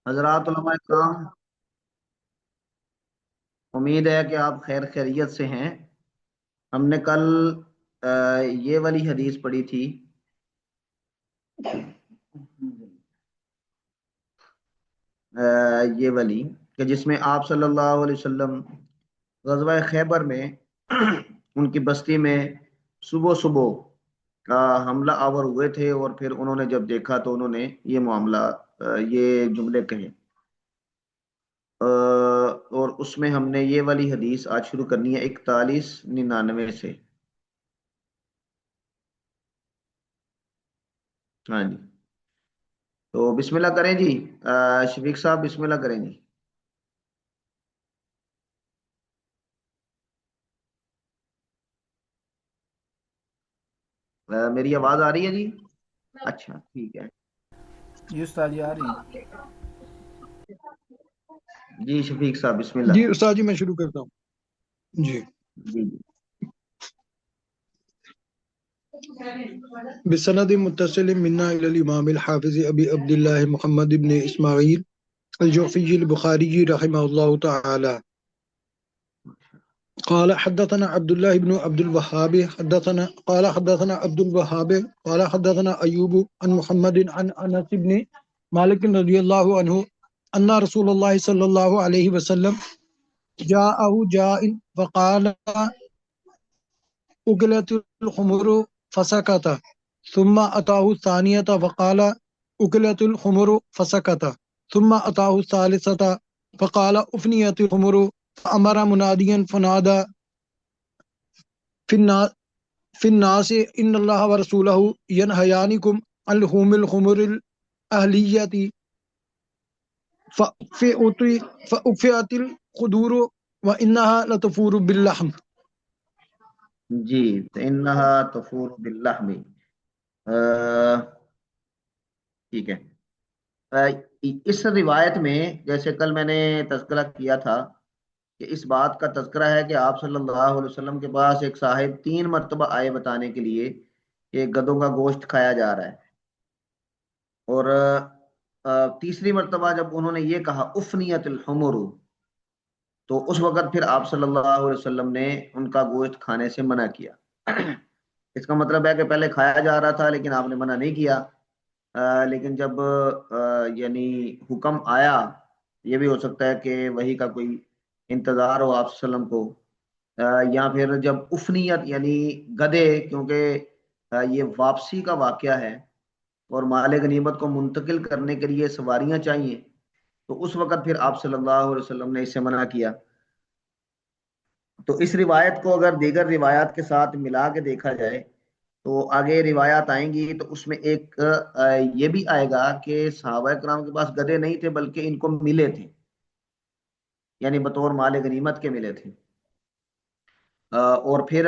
حضرات علماء کرام، امید ہے کہ آپ خیر خیریت سے ہیں۔ ہم نے کل یہ والی حدیث پڑھی تھی، یہ والی کہ جس میں آپ صلی اللہ علیہ وسلم غزوہ خیبر میں ان کی بستی میں صبح صبح حملہ آور ہوئے تھے، اور پھر انہوں نے جب دیکھا تو انہوں نے یہ معاملہ یہ جملے کہے، اور اس میں ہم نے یہ والی حدیث آج شروع کرنی ہے 4199 سے۔ ہاں جی، تو بسم اللہ کریں جی۔ شفیق صاحب بسم اللہ کریں جی۔ میری آواز آ رہی ہے جی؟ اچھا ٹھیک ہے جی استاد جی آ رہی ہیں۔ جی، شفیق صاحب بسم اللہ۔ جی استاد جی میں شروع کرتا ہوں۔ جی جی جی بسند متصل منا الى الامام الحافظ ابی عبد اللہ محمد بن اسماعیل الجعفی البخاری رحمہ اللہ تعالی قال حدثنا عبد الله بن عبد الوهاب حدثنا عبد الوهاب قال حدثنا ايوب عن محمد عن انس بن مالك رضي الله عنه ان رسول الله صلى الله عليه وسلم جاءه جاء فقال أكلت الخمر فسكت ثم أتاه الثانية فقال أكلت الخمر فسكت ثم أتاه الثالثة فقال أفنيت الخمر فأمر مناديا فنادى في الناس إن الله ورسوله ينهيانكم عن لحوم الخمر الأهلية فأفئت القدور وإنها لتفور باللحم۔ جی، انہا تفور باللحم۔ ٹھیک ہے۔ اس روایت میں جیسے کل میں نے تذکرہ کیا تھا کہ اس بات کا تذکرہ ہے کہ آپ صلی اللہ علیہ وسلم کے پاس ایک صاحب 3 مرتبہ آئے بتانے کے لیے کہ گدوں کا گوشت کھایا جا رہا ہے، اور تیسری مرتبہ جب انہوں نے یہ کہا افنیت الحمر، تو اس وقت پھر آپ صلی اللہ علیہ وسلم نے ان کا گوشت کھانے سے منع کیا۔ اس کا مطلب ہے کہ پہلے کھایا جا رہا تھا لیکن آپ نے منع نہیں کیا، لیکن جب یعنی حکم آیا، یہ بھی ہو سکتا ہے کہ وہی کا کوئی انتظار ہو آپ صلی اللہ علیہ وسلم کو، یا پھر جب افنیت یعنی گدے، کیونکہ یہ واپسی کا واقعہ ہے اور مال غنیمت کو منتقل کرنے کے لیے سواریاں چاہیے، تو اس وقت پھر آپ صلی اللہ علیہ وسلم نے اس سے منع کیا۔ تو اس روایت کو اگر دیگر روایات کے ساتھ ملا کے دیکھا جائے تو آگے روایات آئیں گی، تو اس میں ایک یہ بھی آئے گا کہ صحابہ کرام کے پاس گدھے نہیں تھے بلکہ ان کو ملے تھے، یعنی بطور مال غنیمت کے ملے تھے۔ اور پھر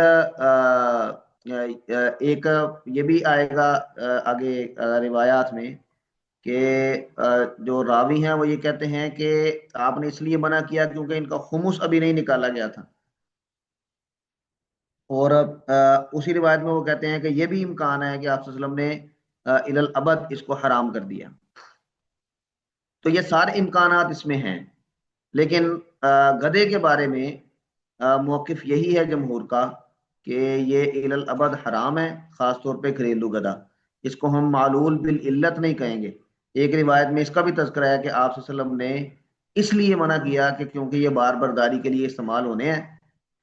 ایک یہ بھی آئے گا آگے روایات میں کہ جو راوی ہیں وہ یہ کہتے ہیں کہ آپ نے اس لیے منع کیا کیونکہ ان کا خمس ابھی نہیں نکالا گیا تھا، اور اسی روایت میں وہ کہتے ہیں کہ یہ بھی امکان ہے کہ آپ صلی اللہ علیہ وسلم نے الی الابد اس کو حرام کر دیا۔ تو یہ سارے امکانات اس میں ہیں، لیکن گدھے کے بارے میں موقف یہی ہے جمہور کا کہ یہ الی الابد حرام ہے، خاص طور پہ گھریلو گدھا، اس کو ہم معلول بالعلت نہیں کہیں گے۔ ایک روایت میں اس کا بھی تذکرہ ہے کہ آپ صلی اللہ علیہ وسلم نے اس لیے منع کیا کہ کیونکہ یہ بار برداری کے لیے استعمال ہونے ہیں،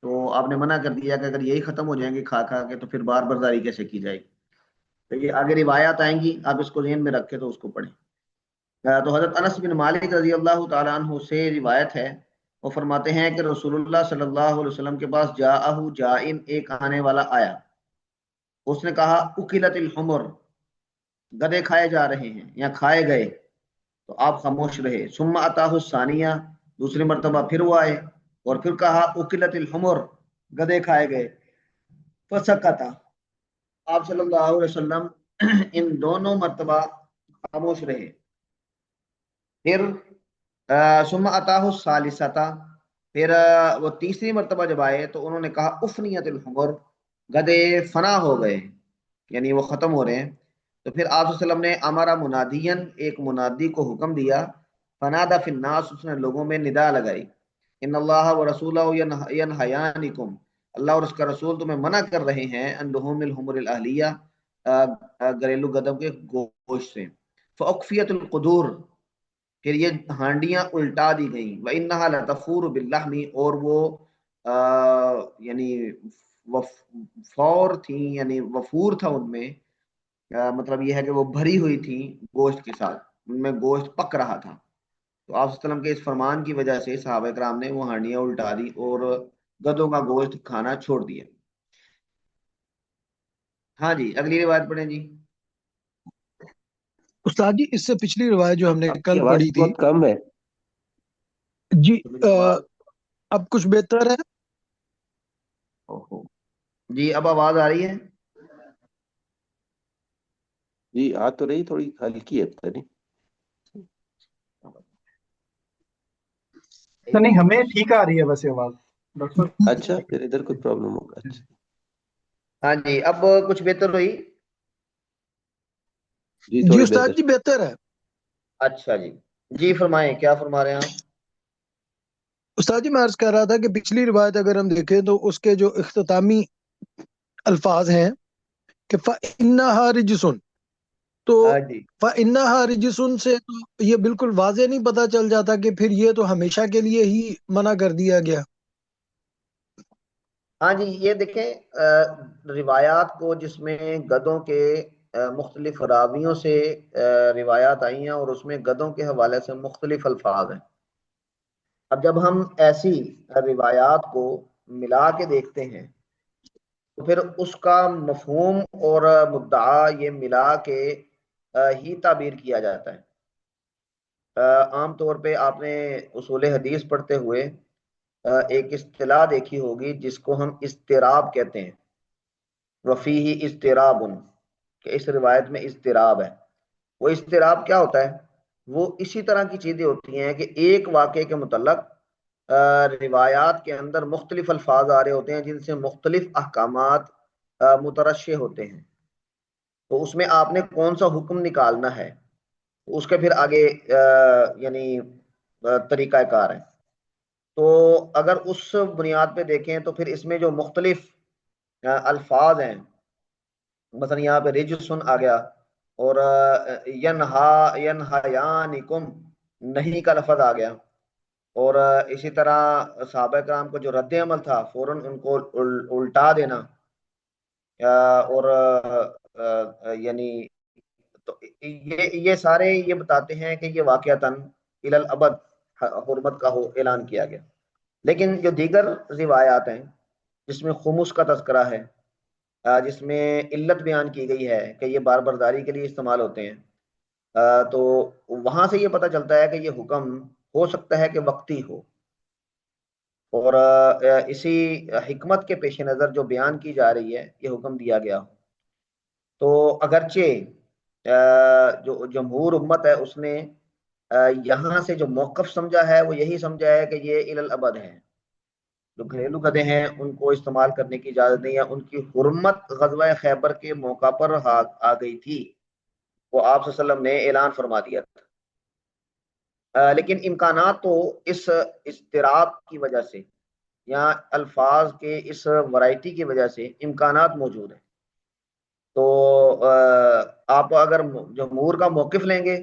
تو آپ نے منع کر دیا کہ اگر یہی ختم ہو جائیں گے کھا کھا کے تو پھر بار برداری کیسے کی جائے گی۔ تو یہ آگے روایات آئیں گی، آپ اس کو ذہن میں رکھیں تو اس کو پڑھیں۔ تو حضرت انس بن مالک رضی اللہ تعالیٰ عنہ سے روایت ہے، وہ فرماتے ہیں کہ رسول اللہ صلی اللہ علیہ وسلم کے پاس جاءہ جائن، ایک آنے والا آیا، اس نے کہا اکلت الحمر، گدے کھائے جا رہے ہیں یا کھائے گئے، تو آپ خاموش رہے۔ ثم اتاہ الثانیہ، دوسری مرتبہ پھر وہ آئے اور پھر کہا اکلت الحمر، گدے کھائے گئے، فسکتا، آپ صلی اللہ علیہ وسلم ان دونوں مرتبہ خاموش رہے۔ پھر ثم اتاہ الثالثہ، پھر وہ تیسری مرتبہ جب آئے تو انہوں نے کہا افنیت الحمر، گدے فنا ہو گئے، یعنی وہ ختم ہو رہے ہیں۔ تو پھر آپ صلی اللہ علیہ وسلم نے امارا منادین، ایک منادی کو حکم دیا فنادى في الناس، اس نے لوگوں میں ندا لگائی، ان اللہ و رسولہ ینہیانکم، اللہ اور اس کا رسول تمہیں منع کر رہے ہیں، ان لحوم الحمر الاہلیہ، گھریلو گدھوں کے گوشت سے، فاقفیت القدور، پھر یہ ہانڈیاں الٹا دی گئیں، وَإِنَّهَا لَتَفُورُ بِاللَّحْمِ، اور وہ یعنی فور تھیں، یعنی وفور تھا ان میں، مطلب یہ ہے کہ وہ بھری ہوئی تھی گوشت کے ساتھ، ان میں گوشت پک رہا تھا۔ تو آپ صلی اللہ علیہ وسلم کے اس فرمان کی وجہ سے صحابہ کرام نے وہ ہانڈیاں الٹا دی اور گدوں کا گوشت کھانا چھوڑ دیا۔ ہاں جی، اگلی روایت پڑھیں جی۔ استاد جی اس سے پچھلی روایت جو ہم نے آپ کی کل آواز پڑھی تھی بہت کم ہے۔ جی، اب کچھ بہتر ہے؟ جی اب آواز آ رہی ہے؟ جی آ تو رہی، تھوڑی ہلکی ہے پتہ نہیں۔ نہیں ہمیں ٹھیک آ رہی ہے ویسے آواز ڈاکٹر صاحب۔ اچھا پھر ادھر کوئی پرابلم ہوگا۔ اچھا ہاں جی اب کچھ بہتر ہوئی؟ جی جی تھوڑی استاد بہتر۔ جی بہتر ہے۔ اچھا جی، جی فرمائیں، کیا فرما رہے ہیں آپ؟ استاد جی میں عرض کر رہا تھا کہ پچھلی روایت اگر ہم دیکھیں تو اس کے جو اختتامی الفاظ ہیں کہ فَإِنَّهَا رِجْسٌ، تو ہاں جی فَإِنَّهَا رِجْسٌ سے تو یہ بالکل واضح نہیں پتہ چل جاتا کہ پھر یہ تو ہمیشہ کے لیے ہی منع کر دیا گیا؟ ہاں جی، یہ دیکھیں روایات کو جس میں گدوں کے مختلف راویوں سے روایات آئی ہیں اور اس میں گدوں کے حوالے سے مختلف الفاظ ہیں۔ اب جب ہم ایسی روایات کو ملا کے دیکھتے ہیں تو پھر اس کا مفہوم اور مدعا یہ ملا کے ہی تعبیر کیا جاتا ہے۔ عام طور پہ آپ نے اصول حدیث پڑھتے ہوئے ایک اصطلاح دیکھی ہوگی جس کو ہم اضطراب کہتے ہیں، وفیہ اضطراب، کہ اس روایت میں اضطراب ہے۔ وہ اضطراب کیا ہوتا ہے؟ وہ اسی طرح کی چیزیں ہوتی ہیں کہ ایک واقعے کے متعلق روایات کے اندر مختلف الفاظ آ رہے ہوتے ہیں جن سے مختلف احکامات مترشح ہوتے ہیں، تو اس میں آپ نے کون سا حکم نکالنا ہے اس کے پھر آگے یعنی طریقہ کار ہے۔ تو اگر اس بنیاد پہ دیکھیں تو پھر اس میں جو مختلف الفاظ ہیں، مثلا یہاں پہ رجسن آ گیا اور ینہیانکم نہیں کا لفظ آ گیا، اور اسی طرح صحابہ کرام کو جو رد عمل تھا فوراً ان کو الٹا دینا، اور یعنی تو یہ سارے یہ بتاتے ہیں کہ یہ واقعتاً الی الابد حرمت کا اعلان کیا گیا۔ لیکن جو دیگر روایات ہیں جس میں خمس کا تذکرہ ہے، جس میں علت بیان کی گئی ہے کہ یہ بار برداری کے لیے استعمال ہوتے ہیں، تو وہاں سے یہ پتہ چلتا ہے کہ یہ حکم ہو سکتا ہے کہ وقتی ہو، اور اسی حکمت کے پیش نظر جو بیان کی جا رہی ہے یہ حکم دیا گیا ہو۔ تو اگرچہ جو جمہور امت ہے اس نے یہاں سے جو موقف سمجھا ہے وہ یہی سمجھا ہے کہ یہ الی الابد ہے، جو گھریلو گدھے ہیں ان کو استعمال کرنے کی اجازت نہیں ہے، ان کی حرمت غزوہ خیبر کے موقع پر آ گئی تھی، وہ آپ صلی اللہ علیہ وسلم نے اعلان فرما دیا تھا۔ لیکن امکانات تو اس اضطراب کی وجہ سے یا الفاظ کے اس ورائٹی کی وجہ سے امکانات موجود ہیں۔ تو آپ اگر جمہور کا موقف لیں گے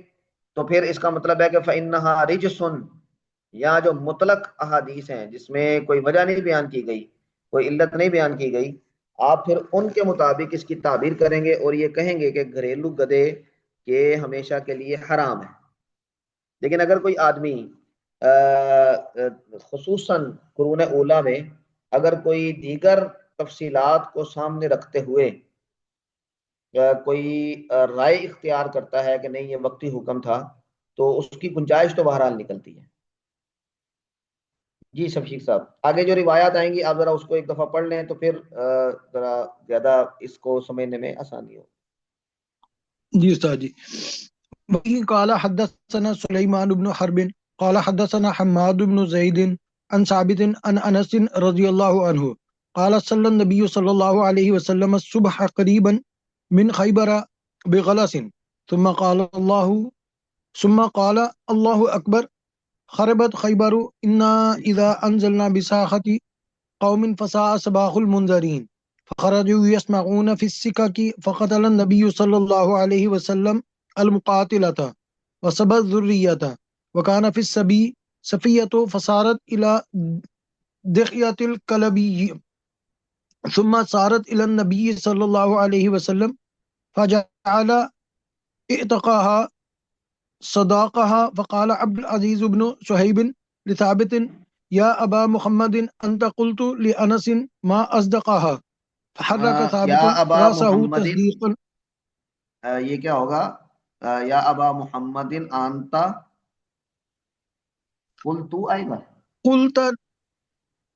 تو پھر اس کا مطلب ہے کہ فَإِنَّهَا رِجْسٌ، یا جو مطلق احادیث ہیں جس میں کوئی وجہ نہیں بیان کی گئی، کوئی علت نہیں بیان کی گئی، آپ پھر ان کے مطابق اس کی تعبیر کریں گے اور یہ کہیں گے کہ گھریلو گدھے کے ہمیشہ کے لیے حرام ہے۔ لیکن اگر کوئی آدمی خصوصاً قرون اولیٰ میں اگر کوئی دیگر تفصیلات کو سامنے رکھتے ہوئے کوئی رائے اختیار کرتا ہے کہ نہیں یہ وقتی حکم تھا، تو اس کی گنجائش تو بہرحال نکلتی ہے۔ جی شفیق صاحب آگے جو روایات آئیں گی آپ ذرا اس کو ایک دفعہ پڑھ لیں تو پھر ذرا زیادہ اس کو سمجھنے میں آسانی ہو۔ جی استاد جی، وہی قال حدثنا سلیمان بن حرب قال حدثنا حماد بن زید عن ثابت عن انس رضی اللہ عنہ قال صلی النبی صلی اللہ علیہ وسلم الصبح قریبا من خیبر بغلس ثم قال اللہ ثم قال الله أكبر خربت خيبر إنا إذا أنزلنا بساحة قوم فساء صباح المنذرين فخرجوا يسمعون في السكك فقتل النبي صلى الله عليه وسلم المقاتلة وسبى الذرية وكان في السبي سفية فصارت إلى دحية الكلبي ثم صارت إلى النبي صلى الله عليه وسلم فجعل اعتقاها صداقها فقال عبد العزيز بن صهيب لثابت يا أبا محمد أنت قلت لأنس ما أصدقها فحرك یا ثابت ابا رأسه محمد، تصديقا یہ کیا ہوگا؟ یا ابا محمد انتا قلتو آئے گا؟ قلت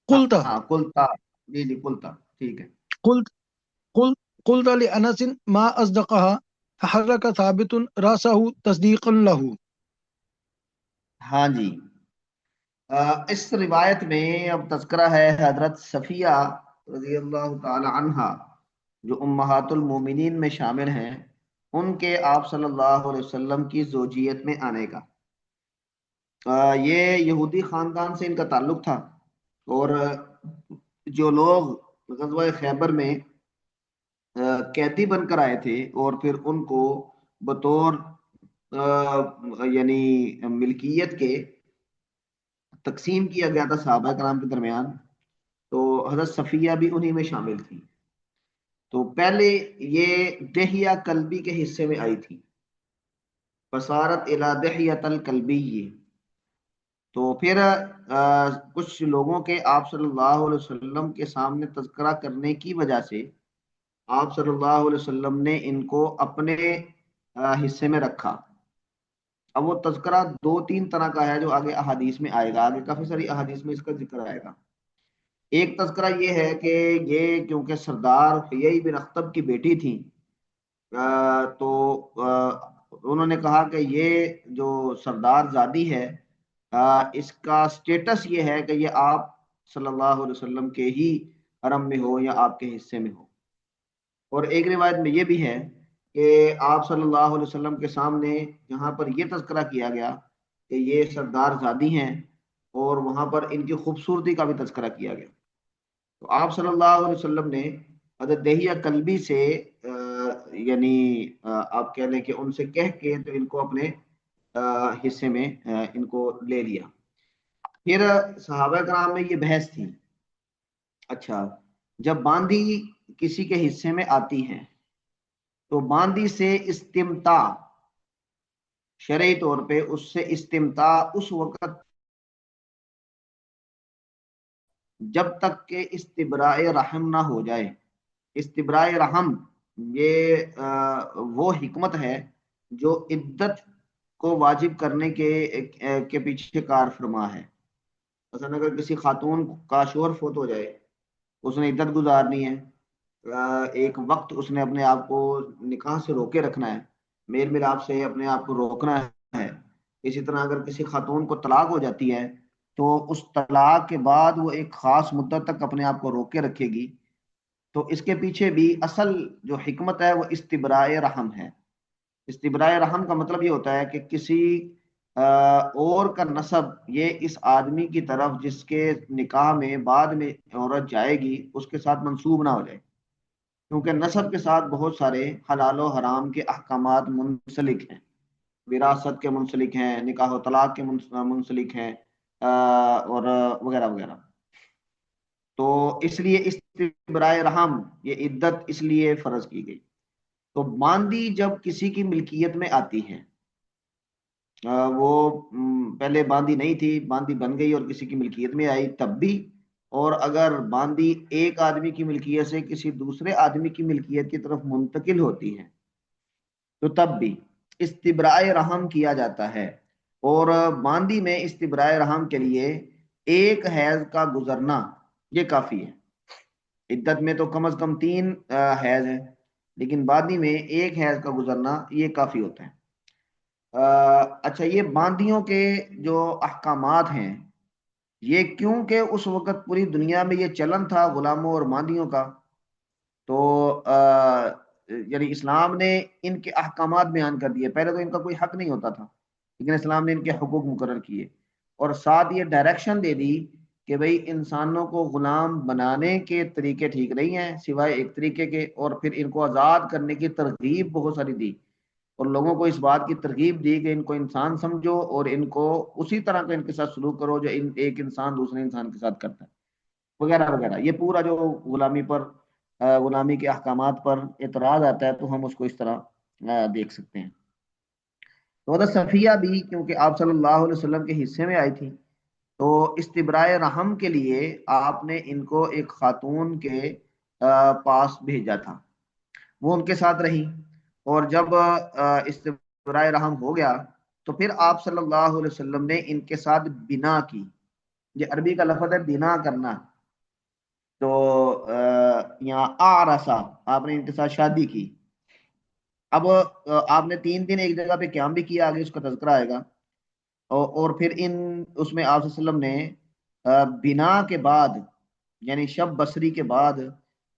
قلت ہاں قلتا، جی جی قلتا، ٹھیک ہے۔ قلت قلت قلت لأنس ما أصدقها فحرك ثابت رأسه تصديقا له. ہاں جی، اس روایت میں اب تذکرہ ہے حضرت صفیہ رضی اللہ تعالی عنہا جو امہات المومنین میں شامل ہیں، ان کے آپ صلی اللہ علیہ وسلم کی زوجیت میں آنے کا۔ یہ یہودی خاندان سے ان کا تعلق تھا، اور جو لوگ غزوہ خیبر میں قیدی بن کر آئے تھے اور پھر ان کو بطور یعنی ملکیت کے تقسیم کیا گیا تھا صحابہ کرام کے درمیان، تو حضرت صفیہ بھی انہی میں شامل تھی۔ تو پہلے یہ دہیہ کلبی کے حصے میں آئی تھی، فصارت الی دہیۃ الکلبی، تو پھر کچھ لوگوں کے آپ صلی اللہ علیہ وسلم کے سامنے تذکرہ کرنے کی وجہ سے آپ صلی اللہ علیہ وسلم نے ان کو اپنے حصے میں رکھا۔ اب وہ تذکرہ دو تین طرح کا ہے جو آگے احادیث میں آئے گا، آگے کافی ساری احادیث میں اس کا ذکر آئے گا۔ ایک تذکرہ یہ ہے کہ یہ کیونکہ سردار حیی بن اخطب کی بیٹی تھی، تو انہوں نے کہا کہ یہ جو سردار زادی ہے، اس کا سٹیٹس یہ ہے کہ یہ آپ صلی اللہ علیہ وسلم کے ہی حرم میں ہو یا آپ کے حصے میں ہو۔ اور ایک روایت میں یہ بھی ہے کہ آپ صلی اللہ علیہ وسلم کے سامنے جہاں پر یہ تذکرہ کیا گیا کہ یہ سردار زادی ہیں، اور وہاں پر ان کی خوبصورتی کا بھی تذکرہ کیا گیا، تو آپ صلی اللہ علیہ وسلم نے حضرت دہیہ کلبی سے یعنی آپ کہہ لیں کہ ان سے کہہ کے تو ان کو اپنے حصے میں ان کو لے لیا۔ پھر صحابہ کرام میں یہ بحث تھی، اچھا جب باندی کسی کے حصے میں آتی ہے تو باندی سے استمتاع، شرعی طور پہ اس سے استمتاع اس وقت جب تک کہ استبراء رحم نہ ہو جائے۔ استبراء رحم یہ وہ حکمت ہے جو عدت کو واجب کرنے کے پیچھے کار فرما ہے۔ مثلا اگر کسی خاتون کا شوہر فوت ہو جائے، اس نے عدت گزارنی ہے، ایک وقت اس نے اپنے آپ کو نکاح سے روکے رکھنا ہے، میل ملاپ سے اپنے آپ کو روکنا ہے۔ اسی طرح اگر کسی خاتون کو طلاق ہو جاتی ہے تو اس طلاق کے بعد وہ ایک خاص مدت تک اپنے آپ کو روکے رکھے گی، تو اس کے پیچھے بھی اصل جو حکمت ہے وہ استبراء رحم ہے۔ استبراء رحم کا مطلب یہ ہوتا ہے کہ کسی اور کا نسب یہ اس آدمی کی طرف جس کے نکاح میں بعد میں عورت جائے گی اس کے ساتھ منسوب نہ ہو جائے، کیونکہ نسب کے ساتھ بہت سارے حلال و حرام کے احکامات منسلک ہیں، وراثت کے منسلک ہیں، نکاح و طلاق کے منسلک ہیں، اور وغیرہ وغیرہ۔ تو اس لیے استبراء رحم یہ عدت اس لیے فرض کی گئی۔ تو باندی جب کسی کی ملکیت میں آتی ہے، وہ پہلے باندی نہیں تھی، باندی بن گئی اور کسی کی ملکیت میں آئی تب بھی، اور اگر باندی ایک آدمی کی ملکیت سے کسی دوسرے آدمی کی ملکیت کی طرف منتقل ہوتی ہے تو تب بھی استبراء رحم کیا جاتا ہے۔ اور باندی میں استبراء رحم کے لیے ایک حیض کا گزرنا یہ کافی ہے۔ عدت میں تو کم از کم 3 حیض ہے، لیکن باندی میں ایک حیض کا گزرنا یہ کافی ہوتا ہے۔ اچھا، یہ باندیوں کے جو احکامات ہیں یہ کیونکہ اس وقت پوری دنیا میں یہ چلن تھا غلاموں اور باندیوں کا، تو یعنی اسلام نے ان کے احکامات بیان کر دیے۔ پہلے تو ان کا کوئی حق نہیں ہوتا تھا، لیکن اسلام نے ان کے حقوق مقرر کیے، اور ساتھ یہ ڈائریکشن دے دی کہ بھئی انسانوں کو غلام بنانے کے طریقے ٹھیک نہیں ہیں سوائے ایک طریقے کے، اور پھر ان کو آزاد کرنے کی ترغیب بہت ساری دی، اور لوگوں کو اس بات کی ترغیب دی کہ ان کو انسان سمجھو اور ان کو اسی طرح کا ان کے ساتھ سلوک کرو جو ایک انسان دوسرے انسان کے ساتھ کرتا ہے، وغیرہ وغیرہ۔ یہ پورا جو غلامی پر غلامی کے احکامات پر اعتراض آتا ہے تو ہم اس کو اس طرح دیکھ سکتے ہیں۔ تو حضرت صفیہ بھی کیونکہ آپ صلی اللہ علیہ وسلم کے حصے میں آئی تھی، تو استبرائے رحم کے لیے آپ نے ان کو ایک خاتون کے پاس بھیجا تھا، وہ ان کے ساتھ رہی، اور جب استبرائے رحم ہو گیا تو پھر آپ صلی اللہ علیہ وسلم نے ان کے ساتھ بنا کی۔ یہ عربی کا لفظ ہے بنا کرنا، تو یہاں آرسا، آپ نے ان کے ساتھ شادی کی۔ اب آپ نے 3 دن ایک جگہ پہ قیام بھی کیا، آگے اس کا تذکرہ آئے گا، اور پھر اس میں آپ صلی اللہ علیہ وسلم نے بنا کے بعد یعنی شب بصری کے بعد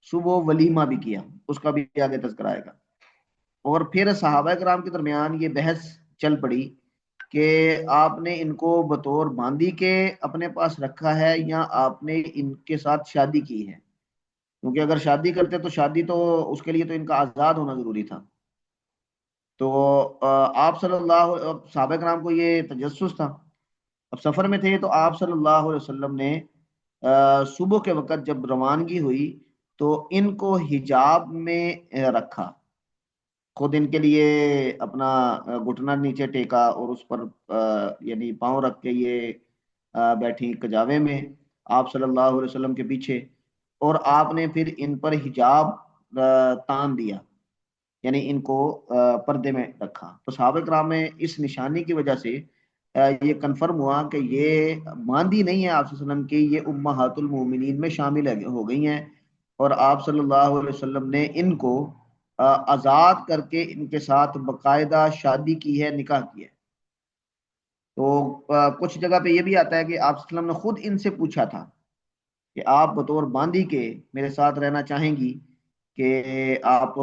صبح ولیمہ بھی کیا، اس کا بھی آگے تذکرہ آئے گا۔ اور پھر صحابہ کرام کے درمیان یہ بحث چل پڑی کہ آپ نے ان کو بطور باندی کے اپنے پاس رکھا ہے یا آپ نے ان کے ساتھ شادی کی ہے، کیونکہ اگر شادی کرتے تو شادی تو اس کے لیے تو ان کا آزاد ہونا ضروری تھا۔ تو آپ صلی اللہ صحابہ کرام کو یہ تجسس تھا، اب سفر میں تھے، تو آپ صلی اللہ علیہ وسلم نے صبح کے وقت جب روانگی ہوئی تو ان کو حجاب میں رکھا، خود ان کے لیے اپنا گھٹنا نیچے ٹیکا اور اس پر یعنی پاؤں رکھ کے یہ بیٹھی کجاوے میں آپ صلی اللہ علیہ وسلم کے پیچھے، اور آپ نے پھر ان پر حجاب تان دیا، یعنی ان کو پردے میں رکھا۔ تو صحابہ کرام میں اس نشانی کی وجہ سے یہ کنفرم ہوا کہ یہ باندی نہیں ہے آپ صلی اللہ علیہ وسلم کی، یہ امہات المومنین میں شامل ہو گئی ہیں، اور آپ صلی اللہ علیہ وسلم نے ان کو آزاد کر کے ان کے ساتھ باقاعدہ شادی کی ہے، نکاح کیا ہے۔ تو کچھ جگہ پہ یہ بھی آتا ہے کہ آپ صلی اللہ علیہ وسلم نے خود ان سے پوچھا تھا کہ آپ بطور باندی کے میرے ساتھ رہنا چاہیں گی کہ آپ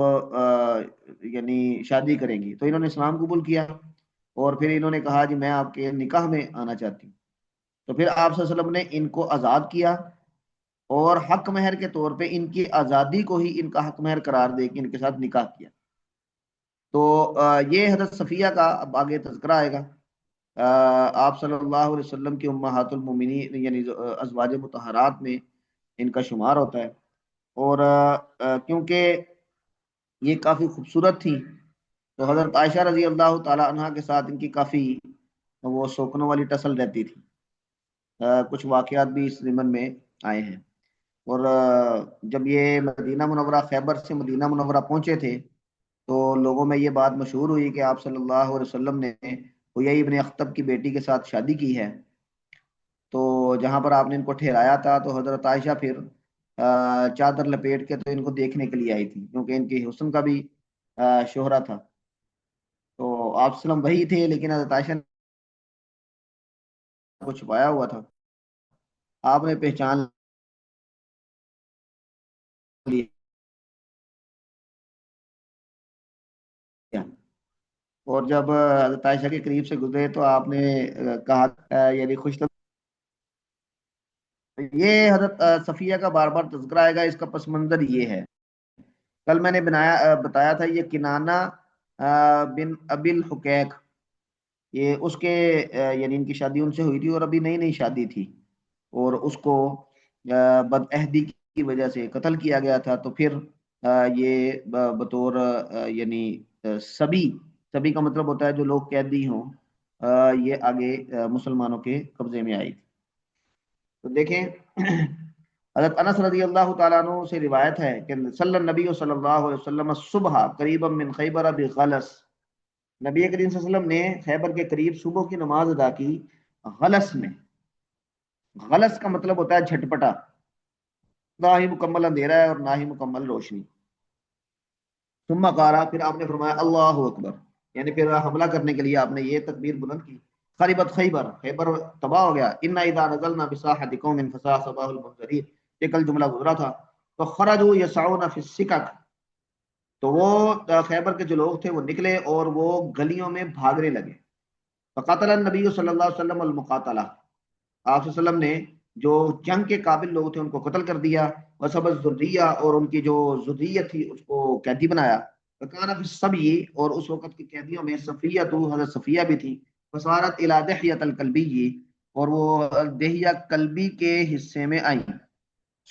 یعنی شادی کریں گی، تو انہوں نے اسلام قبول کیا، اور پھر انہوں نے کہا جی میں آپ کے نکاح میں آنا چاہتی ہوں، تو پھر آپ صلی اللہ علیہ وسلم نے ان کو آزاد کیا، اور حق مہر کے طور پہ ان کی آزادی کو ہی ان کا حق مہر قرار دے کے ان کے ساتھ نکاح کیا۔ تو یہ حضرت صفیہ کا اب آگے تذکرہ آئے گا۔ آپ صلی اللہ علیہ وسلم کی امہات المومنین یعنی ازواج مطہرات میں ان کا شمار ہوتا ہے، اور کیونکہ یہ کافی خوبصورت تھی تو حضرت عائشہ رضی اللہ تعالی عنہ کے ساتھ ان کی کافی وہ سوکنوں والی ٹسل رہتی تھی۔ کچھ واقعات بھی اس ضمن میں آئے ہیں، اور جب یہ مدینہ منورہ خیبر سے مدینہ منورہ پہنچے تھے تو لوگوں میں یہ بات مشہور ہوئی کہ آپ صلی اللہ علیہ وسلم نے حیی ابن اخطب کی بیٹی کے ساتھ شادی کی ہے۔ تو جہاں پر آپ نے ان کو ٹھہرایا تھا تو حضرت عائشہ پھر چادر لپیٹ کے تو ان کو دیکھنے کے لیے آئی تھی، کیونکہ ان کی حسن کا بھی شہرہ تھا۔ تو آپ صلی اللہ علیہ وسلم وہی تھے، لیکن حضرت عائشہ نے کو چھپایا ہوا تھا، آپ نے پہچان لیا، اور جب حضرت عائشہ کے قریب سے گزرے تو آپ نے کہا یعنی خوش یہ حضرت صفیہ کا بار بار تذکرہ آئے گا، اس کا پس منظر یہ ہے۔ کل میں نے بتایا تھا یہ کنانہ بن ابی الحقیق، یہ اس کے یعنی ان کی شادی ان سے ہوئی تھی اور ابھی نئی نئی شادی تھی، اور اس کو بدعہدی کی وجہ سے قتل کیا گیا تھا۔ تو پھر یہ بطور یعنی سبی کا مطلب ہوتا ہے جو لوگ قیدی ہوں، یہ آگے مسلمانوں کے قبضے میں آئی تھی۔ تو دیکھیں حضرت انس رضی اللہ تعالیٰ عنہ سے روایت ہے کہ صلی النبی صلی اللہ علیہ وسلم صبح قریبا من خیبر بغلس، نبی کریم صلی اللہ علیہ وسلم نے خیبر کے قریب صبح کی نماز ادا کی غلس میں۔ غلس کا مطلب ہوتا ہے جھٹپٹا، نہ ہی مکمل اندھیرا ہے اور نہ ہی مکمل روشنی۔ ثم قال، پھر آپ نے فرمایا اللہ اکبر، یعنی پھر حملہ کرنے کے لیے آپ نے یہ تکبیر بلند کی۔ خربت خیبر، خیبر تباہ ہو گیا۔ انا اذا نزلنا بساحة قوم فساء صباح المنذرین، یہ کل جملہ گزرا تھا۔ تو خرجوا يسعون في السكك، تو وہ خیبر کے جو لوگ تھے وہ نکلے اور وہ گلیوں میں بھاگنے لگے۔ فقاتل النبی صلی اللہ علیہ وسلم المقاتلہ، آپ صلی اللہ علیہ وسلم نے جو جنگ کے قابل لوگ تھے ان کو قتل کر دیا، وسب الذریہ، اور ان کی جو ذریت تھی اس کو قیدی بنایا، وکان فی الصبی، اور اس وقت کی قیدیوں میں صفیہ تو حضرت صفیہ بھی تھی، فصارت الی دحیۃ الکلبی، اور وہ دحیہ کلبی کے حصے میں آئیں،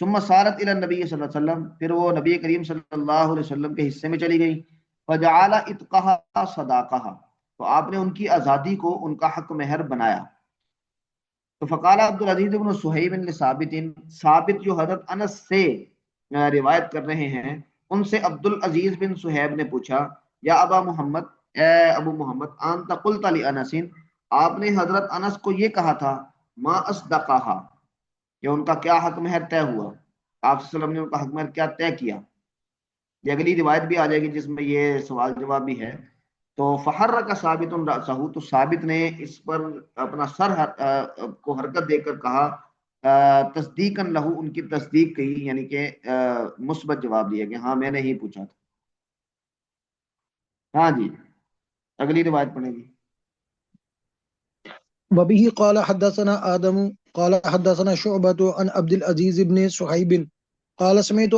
ثم صارت الی النبی صلی اللہ علیہ وسلم، پھر وہ نبی کریم صلی اللہ علیہ وسلم کے حصے میں چلی گئی، فجعل اتقها صداقها، تو آپ نے ان کی آزادی کو ان کا حق مہر بنایا۔ تو فقال عبدالعزیز بن صہیب بن ثابت، ثابت جو حضرت انس سے روایت کر رہے ہیں، ان سے عبدالعزیز بن صہیب نے پوچھا، یا ابا محمد، اے ابو محمد، انت قلت لانس، آپ نے حضرت انس کو یہ کہا تھا، ما اصدقها، کہ ان کا کیا حق مہر طے ہوا، آپ صلی اللہ علیہ وسلم نے ان کا حق مہر کیا طے کیا۔ یہ اگلی روایت بھی آ جائے گی جس میں یہ سوال جواب بھی ہے۔ تو فحرک ثابت رأسہ، تو ثابت نے اس پر اپنا سر کو حرکت دے کر کہا، تصدیقاً لہو، ان کی تصدیق کی، یعنی کہ مثبت جواب دیا کہ ہاں میں نے ہی پوچھا تھا۔ ہاں جی، اگلی روایت پڑھیں گی۔ وبه قال حدثنا آدم قال حدثنا شعبة عن عبد العزيز بن صهيب قال سمعت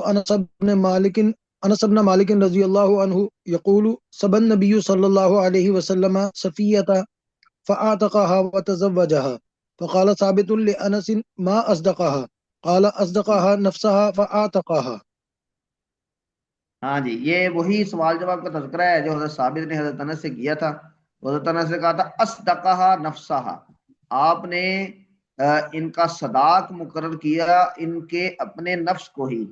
انس بن مالك رضي الله عنه يقول سب النبي صلى الله عليه وسلم صفية فاعتقها وتزوجها، فقال ثابت لانس ما اصدقها، قال اصدقها نفسها فاعتقها۔ ہاں جی، یہ وہی سوال جواب کا تذکرہ ہے جو حضرت ثابت نے حضرت انس سے کیا تھا۔ حضرت انس نے کہا تھا اصدقها نفسها، آپ نے ان کا صداق مقرر کیا ان کے اپنے نفس کو ہی،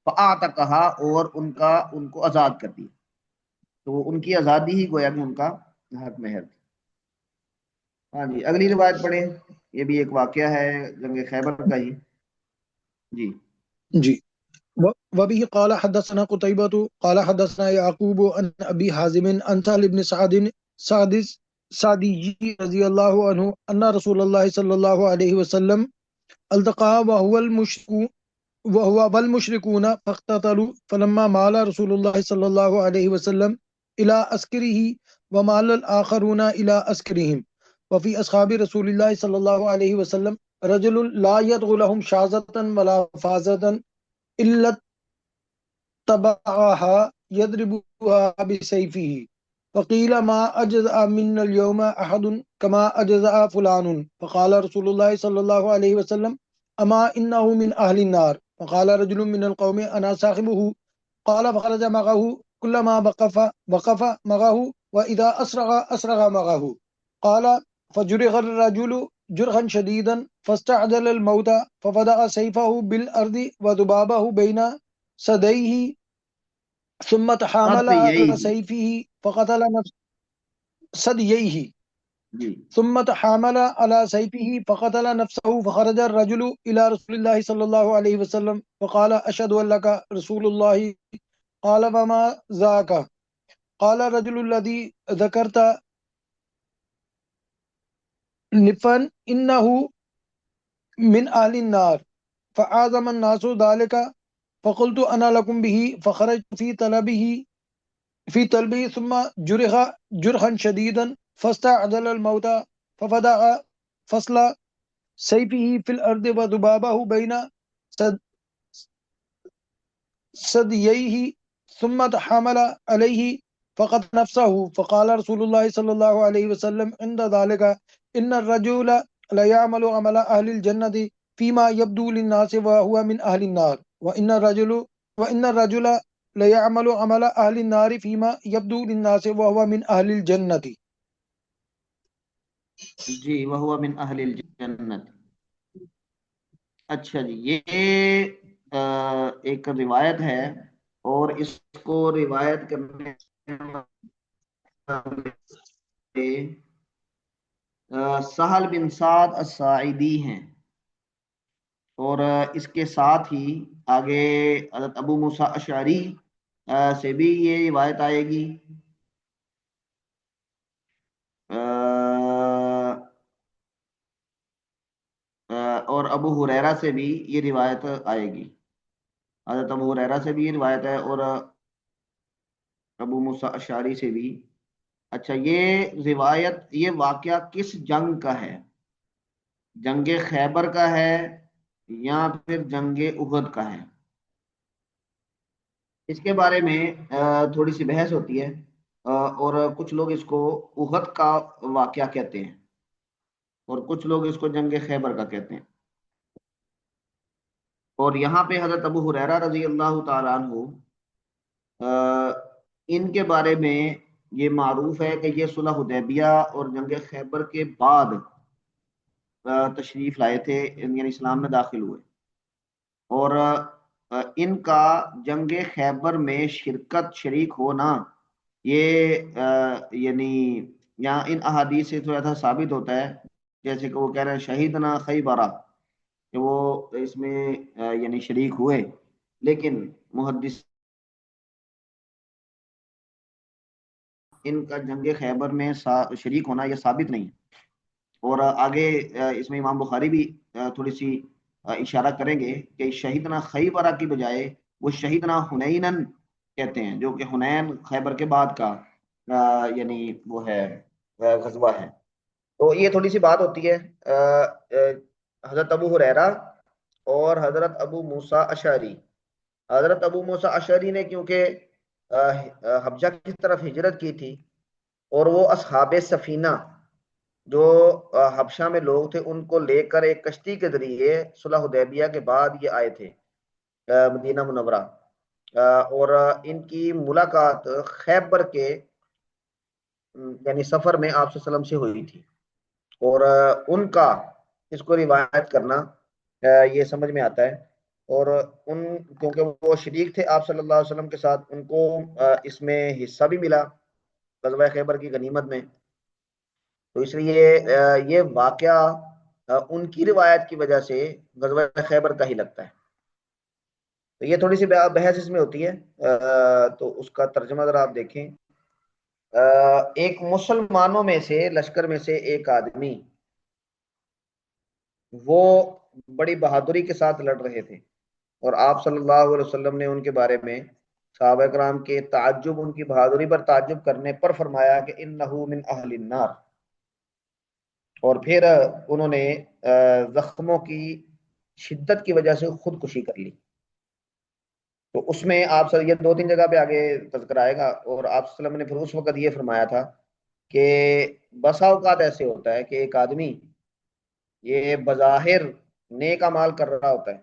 فاعتقها، اور ان کو آزاد کر دیا، تو ان کی آزادی ہی گویا کہ ان کا حق مہر تھی۔ ہاں جی، اگلی روایت پڑھیں، یہ بھی ایک واقعہ ہے جنگ خیبر کا ہی۔ جی جی وبه قال حدثنا قتيبة قال حدثنا يعقوب عن ابي حازم عن سهل بن سعدي رضي الله عنه ان رسول الله صلى الله عليه وسلم التقى وهو والمشركون فاقتتلوا، فلما مال رسول الله صلى الله عليه وسلم الى عسكره ومال الاخرون الى عسكرهم، وفي اصحاب رسول الله صلى الله عليه وسلم رجل لا يدغ لهم شاذة ولا فازة إلا تبعها يضربها بسيفه، فقيل ما أجزأ منا اليوم أحد كما أجزأ فلان، فقال رسول الله صلى الله عليه وسلم أما إنه من أهل النار، فقال رجل من القوم أنا صاحبه، قال فخرج معه كلما وقف معه وإذا أسرغ معه، قال فجرح الرجل جرحا شديدا فاستعجل الموت فوضع سيفه بالأرض وذبابه بين ثدييه ثم تحامل على سيفه فقتل ثدييه ثم تحامل على سيفه فقتل نفسه، فخرج الرجل إلى رسول الله صلى الله عليه وسلم فقال أشهد أن لك رسول الله، قال فما ذاك، قال الرجل الذي ذكرت نفا إنه من أهل النار، فعازم الناس ذلك، فقلت أنا لكم به، فخرجت في طلبه ثم جرح جرحا شديدا فاستعجل الموت ففدع فصل سيفه في الأرض وذبابه بين ثدييه ثم تحامل عليه فقتل نفسه، فقال رسول الله صلى الله عليه وسلم عند ذلك إن الرجل لا يعمل عمل أهل الجنة فيما يبدو للناس وهو من أهل النار، وإن الرجل لا يعمل عمل أهل النار فيما يبدو للناس وهو من أهل الجنة۔ جی، وہو من اہل الجنت۔ اچھا جی، یہ ایک روایت ہے، اور اس کو روایت کرنے سہل بن سعد الساعدی ہیں، اور اس کے ساتھ ہی آگے حضرت ابو موسیٰ اشعری سے بھی یہ روایت آئے گی، اور ابو ہریرہ سے بھی یہ روایت آئے گی، حضرت ابو ہریرہ سے بھی یہ روایت ہے اور ابو موسیٰ اشعری سے بھی اچھا یہ روایت، یہ واقعہ کس جنگ کا ہے؟ جنگ خیبر کا ہے یا پھر جنگ احد کا ہے؟ اس کے بارے میں تھوڑی سی بحث ہوتی ہے، اور کچھ لوگ اس کو احد کا واقعہ کہتے ہیں اور کچھ لوگ اس کو جنگ خیبر کا کہتے ہیں۔ اور یہاں پہ حضرت ابو ہریرہ رضی اللہ تعالیٰ عنہ ان کے بارے میں یہ معروف ہے کہ یہ صلح حدیبیہ اور جنگ خیبر کے بعد تشریف لائے تھے، یعنی اسلام میں داخل ہوئے، اور ان کا جنگ خیبر میں شریک ہونا یہ یعنی یہاں ان احادیث سے تھوڑا سا ثابت ہوتا ہے، جیسے کہ وہ کہہ رہے ہیں شہیدنا خیبرہ، کہ وہ اس میں یعنی شریک ہوئے، لیکن محدث ان کا جنگ خیبر میں شریک ہونا یہ ثابت نہیں ہے۔ اور آگے اس میں امام بخاری بھی تھوڑی سی اشارہ کریں گے کہ شہیدنا خیبرہ کی بجائے وہ شہیدنا حنینن کہتے ہیں، جو کہ حنین خیبر کے بعد کا یعنی وہ ہے غزوہ ہے۔ تو یہ تھوڑی سی بات ہوتی ہے حضرت ابو ہریرہ اور حضرت ابو موسیٰ اشعری۔ حضرت ابو موسیٰ اشعری نے کیونکہ حبشہ کی طرف ہجرت کی تھی، اور وہ اصحاب سفینہ جو حبشہ میں لوگ تھے ان کو لے کر ایک کشتی کے ذریعے صلح حدیبیہ کے بعد یہ آئے تھے مدینہ منورہ، اور ان کی ملاقات خیبر کے یعنی سفر میں آپ صلی اللہ علیہ وسلم سے ہوئی تھی، اور ان کا اس کو روایت کرنا یہ سمجھ میں آتا ہے، اور ان کیونکہ وہ شریک تھے آپ صلی اللہ علیہ وسلم کے ساتھ، ان کو اس میں حصہ بھی ملا غزوہ خیبر کی غنیمت میں، تو اس لیے یہ واقعہ ان کی روایت کی وجہ سے غزوہ خیبر کا ہی لگتا ہے۔ تو یہ تھوڑی سی بحث اس میں ہوتی ہے، تو اس کا ترجمہ ذرا آپ دیکھیں۔ ایک مسلمانوں میں سے لشکر میں سے ایک آدمی وہ بڑی بہادری کے ساتھ لڑ رہے تھے، اور آپ صلی اللہ علیہ وسلم نے ان کے بارے میں صحابہ کرام کے تعجب، ان کی بہادری پر تعجب کرنے پر فرمایا کہ انہو من اہل النار، اور پھر انہوں نے زخموں کی شدت کی وجہ سے خودکشی کر لی۔ تو اس میں آپ یہ 2-3 جگہ پہ آگے تذکر آئے گا، اور آپ صلی اللہ علیہ وسلم نے پھر اس وقت یہ فرمایا تھا کہ بسا اوقات ایسے ہوتا ہے کہ ایک آدمی یہ بظاہر نیک اعمال کر رہا ہوتا ہے،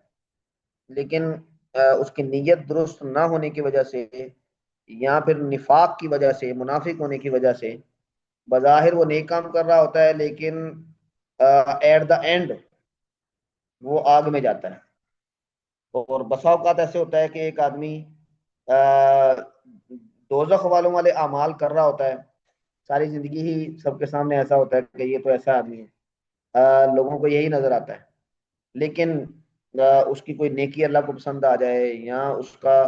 لیکن اس کی نیت درست نہ ہونے کی وجہ سے یا پھر نفاق کی وجہ سے، منافق ہونے کی وجہ سے بظاہر وہ نیک کام کر رہا ہوتا ہے، لیکن ایٹ دا اینڈ وہ آگ میں جاتا ہے۔ اور بسا اوقات ایسے ہوتا ہے کہ ایک آدمی دوزخ والوں والے اعمال کر رہا ہوتا ہے، ساری زندگی ہی سب کے سامنے ایسا ہوتا ہے کہ یہ تو ایسا آدمی ہے، لوگوں کو یہی نظر آتا ہے، لیکن اس کی کوئی نیکی اللہ کو پسند آ جائے، یا اس کا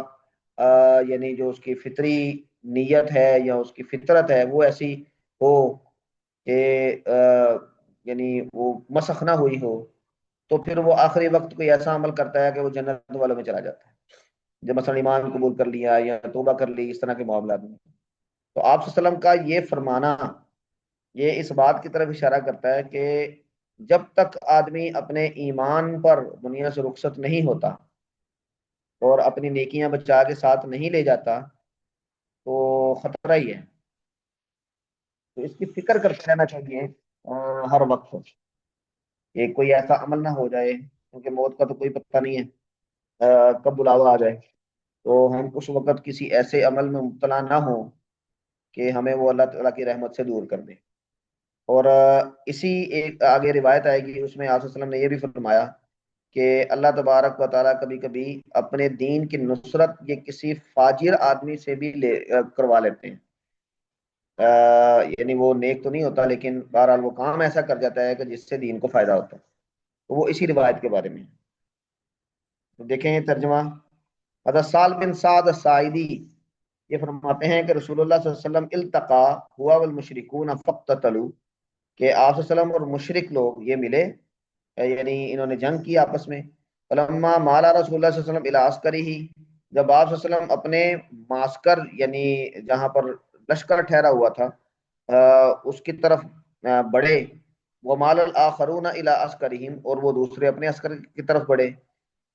یعنی جو اس کی فطری نیت ہے یا اس کی فطرت ہے وہ ایسی ہو کہ یعنی وہ مسخ نہ ہوئی ہو، تو پھر وہ آخری وقت کوئی ایسا عمل کرتا ہے کہ وہ جنت والوں میں چلا جاتا ہے، جب مثلا ایمان قبول کر لیا یا توبہ کر لی، اس طرح کے معاملات میں۔ تو آپ صلی اللہ علیہ وسلم کا یہ فرمانا یہ اس بات کی طرف اشارہ کرتا ہے کہ جب تک آدمی اپنے ایمان پر دنیا سے رخصت نہیں ہوتا اور اپنی نیکیاں بچا کے ساتھ نہیں لے جاتا تو خطرہ ہی ہے، تو اس کی فکر کرتے رہنا چاہیے ہر وقت کہ کوئی ایسا عمل نہ ہو جائے، کیونکہ موت کا تو کوئی پتہ نہیں ہے کب بلاوا آ جائے، تو ہم اس وقت کسی ایسے عمل میں مبتلا نہ ہوں کہ ہمیں وہ اللہ تعالیٰ کی رحمت سے دور کر دے۔ اور اسی ایک آگے روایت آئے گی، اس میں آپ صلی اللہ علیہ وسلم نے یہ بھی فرمایا کہ اللہ تبارک و تعالیٰ کبھی کبھی اپنے دین کی نصرت یہ کسی فاجر آدمی سے بھی کروا لیتے ہیں، یعنی وہ نیک تو نہیں ہوتا لیکن بہرحال وہ کام ایسا کر جاتا ہے کہ جس سے دین کو فائدہ ہوتا ہے، تو وہ اسی روایت کے بارے میں ہے۔ تو دیکھیں ترجمہ، حضرت سال بن سعد الساعدی یہ فرماتے ہیں کہ رسول اللہ صلی اللہ علیہ وسلم التقا ہوا والمشرکون فاقتتلوا، کہ آپ صلی اللہ علیہ وسلم اور مشرک لوگ یہ ملے، یعنی انہوں نے جنگ کی آپس میں۔ فلما مالا رسول اللہ صلی اللہ علیہ وسلم الی عسکرہ، جب آپ صلی اللہ علیہ وسلم اپنے معسکر یعنی جہاں پر لشکر ٹھہرا ہوا تھا اس کی طرف بڑھے، ومال الاخرون الی عسکرہم، اور وہ دوسرے اپنے عسکر کی طرف بڑھے.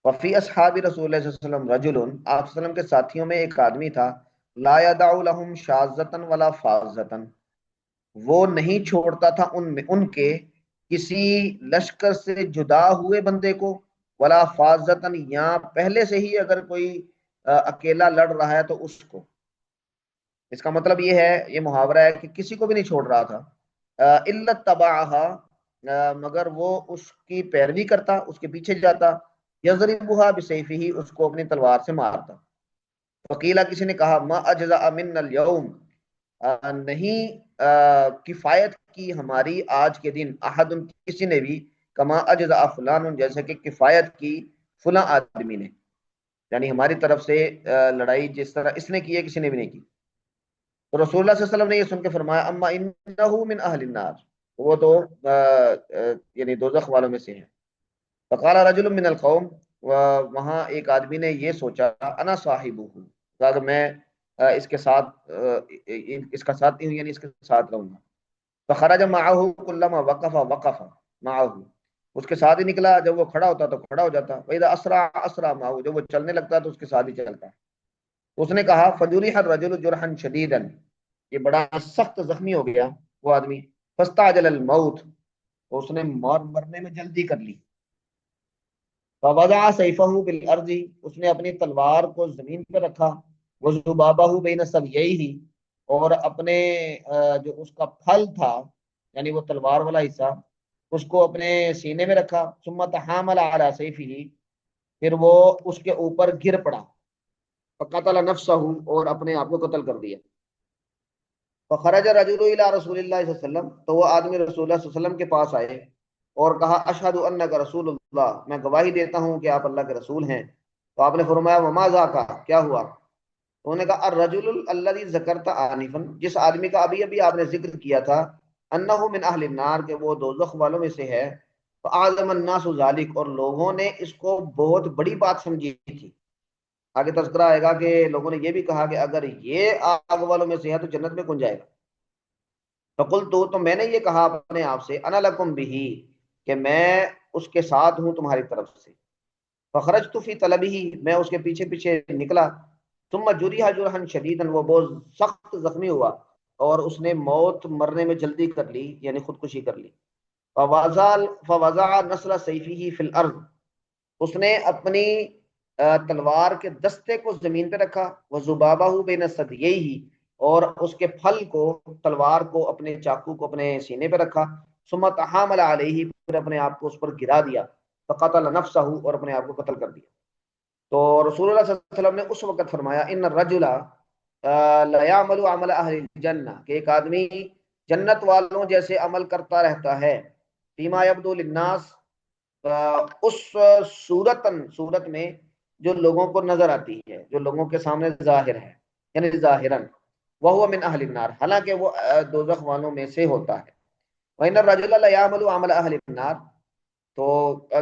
وفی اصحاب رسول اللہ صلی اللہ علیہ وسلم رجل، آپ صلی اللہ علیہ وسلم کے ساتھیوں میں ایک آدمی تھا، لا یدع لهم شاذۃ ولا فاذۃ، وہ نہیں چھوڑتا تھا ان کے کسی لشکر سے جدا ہوئے بندے کو، ولا فاذۃ، یا پہلے سے ہی اگر کوئی اکیلا لڑ رہا ہے تو اس کو. اس کا مطلب یہ ہے، یہ محاورہ ہے کہ کسی کو بھی نہیں چھوڑ رہا تھا. الا تبعها، مگر وہ اس کی پیروی کرتا، اس کے پیچھے جاتا. یضربها بسیفہ، اس کو اپنی تلوار سے مارتا. وکیلا، کسی نے کہا، ما اجزاء من اليوم، نہیں کفایت کی ہماری آج کے دن، احد، کسی نے بھی، کما اجزاء فلان، جیسے کہ کفایت کی فلاں آدمی نے، یعنی ہماری طرف سے لڑائی جس طرح اس نے کی ہے کسی نے بھی نہیں کی. تو رسول اللہ صلی اللہ علیہ وسلم نے یہ سن کے فرمایا، اما انہ من اہل النار، وہ تو یعنی دوزخ والوں میں سے ہے. فقال رجل من القوم، وہاں ایک آدمی نے یہ سوچا، انا صاحبہ، اگر میں اس کے ساتھ اس کا ساتھی ہوں، یعنی اس کے ساتھ رہوں گا. فخرج معه كلما وقف معه، اس کے ساتھ ہی نکلا، جب وہ کھڑا ہوتا تو کھڑا ہو جاتا. واذا اسرع اسرع معه، جب وہ چلنے لگتا تو اس کے ساتھ ہی چلتا. اس نے کہا، فجرح الرجل جرحا شدیدا، یہ بڑا سخت زخمی ہو گیا وہ آدمی. فاستعجل الموت، اس نے مرنے میں جلدی کر لی. فوضع سیفہ بالارض، اس نے اپنی تلوار کو زمین پہ رکھا. وذبابہ بین ثدییہ، اور اپنے جو اس کا پھل تھا، یعنی وہ تلوار والا حصہ، اس کو اپنے سینے میں رکھا. ثم تحامل علی سیفہ، پھر وہ اس کے اوپر گر پڑا. فقتل نفسہ، اور اپنے آپ کو قتل کر دیا. فخرج رجل الی رسول اللہ صلی اللہ علیہ وسلم، تو وہ آدمی رسول اللہ صلی اللہ علیہ وسلم کے پاس آئے اور کہا، اشہد انک رسول اللہ، میں گواہی دیتا ہوں کہ آپ اللہ کے رسول ہیں. تو آپ نے فرمایا، وما ذاک، کیا ہوا؟ تو انہوں نے کہا، الرجل الذی ذکرت آنفا، جس آدمی کا ابھی ابھی آپ نے ذکر کیا تھا، انہ من اہل النار، کہ وہ دوزخ والوں میں سے ہے. فاعظم الناس ذلک، اور لوگوں نے اس کو بہت بڑی بات سمجھی تھی. آگے تذکرہ آئے گا کہ لوگوں نے یہ بھی کہا کہ اگر یہ آگ والوں میں سے ہے تو جنت میں کون جائے گا. فقلت، تو میں نے یہ کہا اپنے آپ سے، انا لکم بہ، کہ میں اس کے ساتھ ہوں تمہاری طرف سے. فخرجت فی طلبہ، میں اس کے پیچھے پیچھے نکلا. ثم جرح جرحا شدیدا، وہ بہت سخت زخمی ہوا اور اس نے موت مرنے میں جلدی کر لی، یعنی خودکشی کر لی. فوضع نسل سیفہ فی الارض، اس نے اپنی تلوار کے دستے کو زمین پہ رکھا. وذبابہ بین ثدییہ، اور اس کے پھل کو، تلوار کو، اپنے چاقو کو اپنے سینے پہ رکھا. ثم تحامل علیہ، پھر اپنے آپ کو اس پر گرا دیا. فقتل نفسہ، اور اپنے آپ کو قتل کر دیا. تو رسول اللہ صلی اللہ علیہ وسلم نے اس وقت فرمایا، ان الرجل لیعمل عمل اہل الجنہ، کہ ایک آدمی جنت والوں جیسے عمل کرتا رہتا ہے. فیما یبدو للناس، اس صورت میں جو لوگوں کو نظر آتی ہے، جو لوگوں کے سامنے ظاہر ہے، یعنی ظاہراً. وہو من اہل النار، حالانکہ وہ دوزخ والوں میں سے ہوتا ہے. وَإِنَّ الرَّجُلَ لَيَعْمَلُ عَمَلَ أَهْلِ النَّارِ، تو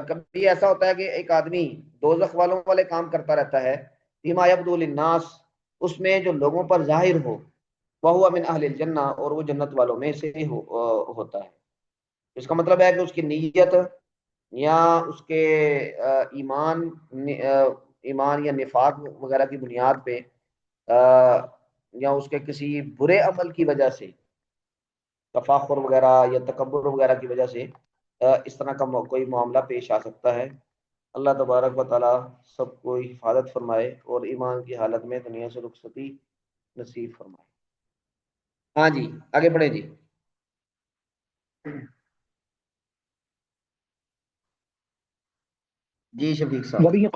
کبھی ایسا ہوتا ہے کہ ایک آدمی دوزخ والوں والے کام کرتا رہتا ہے. فِيمَا يَبْدُو لِلنَّاسِ، اس میں جو لوگوں پر ظاہر ہو. وَهُوَ مِنْ أَهْلِ الْجَنَّةِ، اور وہ جنت والوں میں سے ہوتا ہے. اس کا مطلب ہے کہ اس کی نیت یا اس کے ایمان یا نفاق وغیرہ کی بنیاد پہ، یا اس کے کسی برے عمل کی وجہ سے، تفاخر وغیرہ یا تکبر وغیرہ کی وجہ سے اس طرح کا کوئی معاملہ پیش آ سکتا ہے. اللہ تبارک و تعالی سب کو حفاظت فرمائے اور ایمان کی حالت میں دنیا سے رخصتی نصیب فرمائے. ہاں جی، آگے بڑھیں جی. جی شفیق صاحب. وبه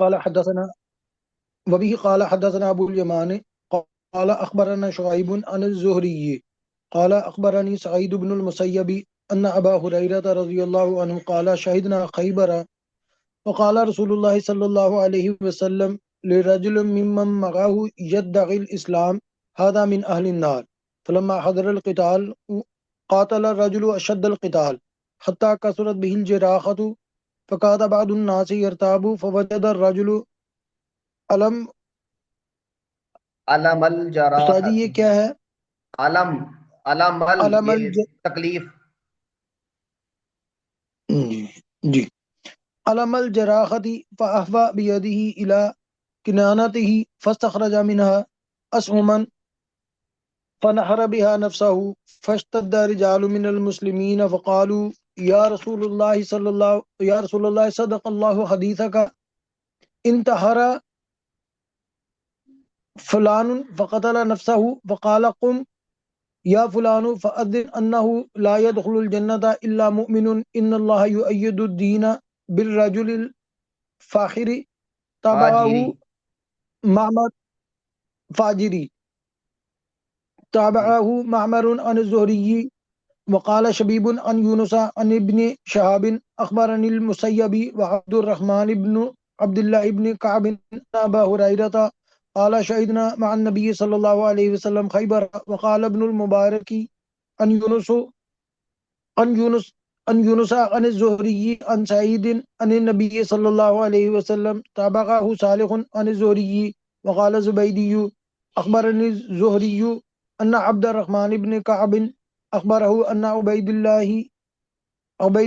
قال حدثنا ابو اليمان قال اخبرنا شعيب عن الزهري قال اخبرني سعيد بن المسيب ان ابا هريره رضي الله عنه قال شهدنا خيبر وقال رسول الله صلى الله عليه وسلم لرجل ممن معه يدعي الاسلام هذا من اهل النار. فلما حضر القتال قاتل الرجل اشد القتال حتى كثرت به الجراحه فكاد بعض الناس يرتاب فوجد الرجل علم علم استاد الجراحت، یہ کیا ہے؟ علم علمل علم یہ الج تکلیف. جی علم الجراحة فأهوى بيده إلى كنانته فاستخرج منها أسهما فنحر بها نفسه فاشتد رجال من المسلمين فقالوا يا رسول الله صدق الله حديثك انتحر فلان فقتل نفسه فقال قم يا فلان فأذن أنه لا يدخل الجنة إلا مؤمن إن الله يؤيد الدين بالرجل الفاخر فاجری. تابعه معمر فاجري تابعه معمر عن الزهري وقال شبيب عن يونس عن ابن شهاب أخبرني المسيب وعبد الرحمن بن عبد الله بن كعب أن أبا هريرة قال شهدنا مع النبي صلى الله عليه وسلم خيبر. وقال ابن المبارك عن يونس عن الزهري عن سعيد عن النبي صلى الله عليه وسلم تابعه صالح عن الزهري. وقال زبيدي أخبرني الزهري أن عبد الرحمن بن كعب أخبره أن عبيد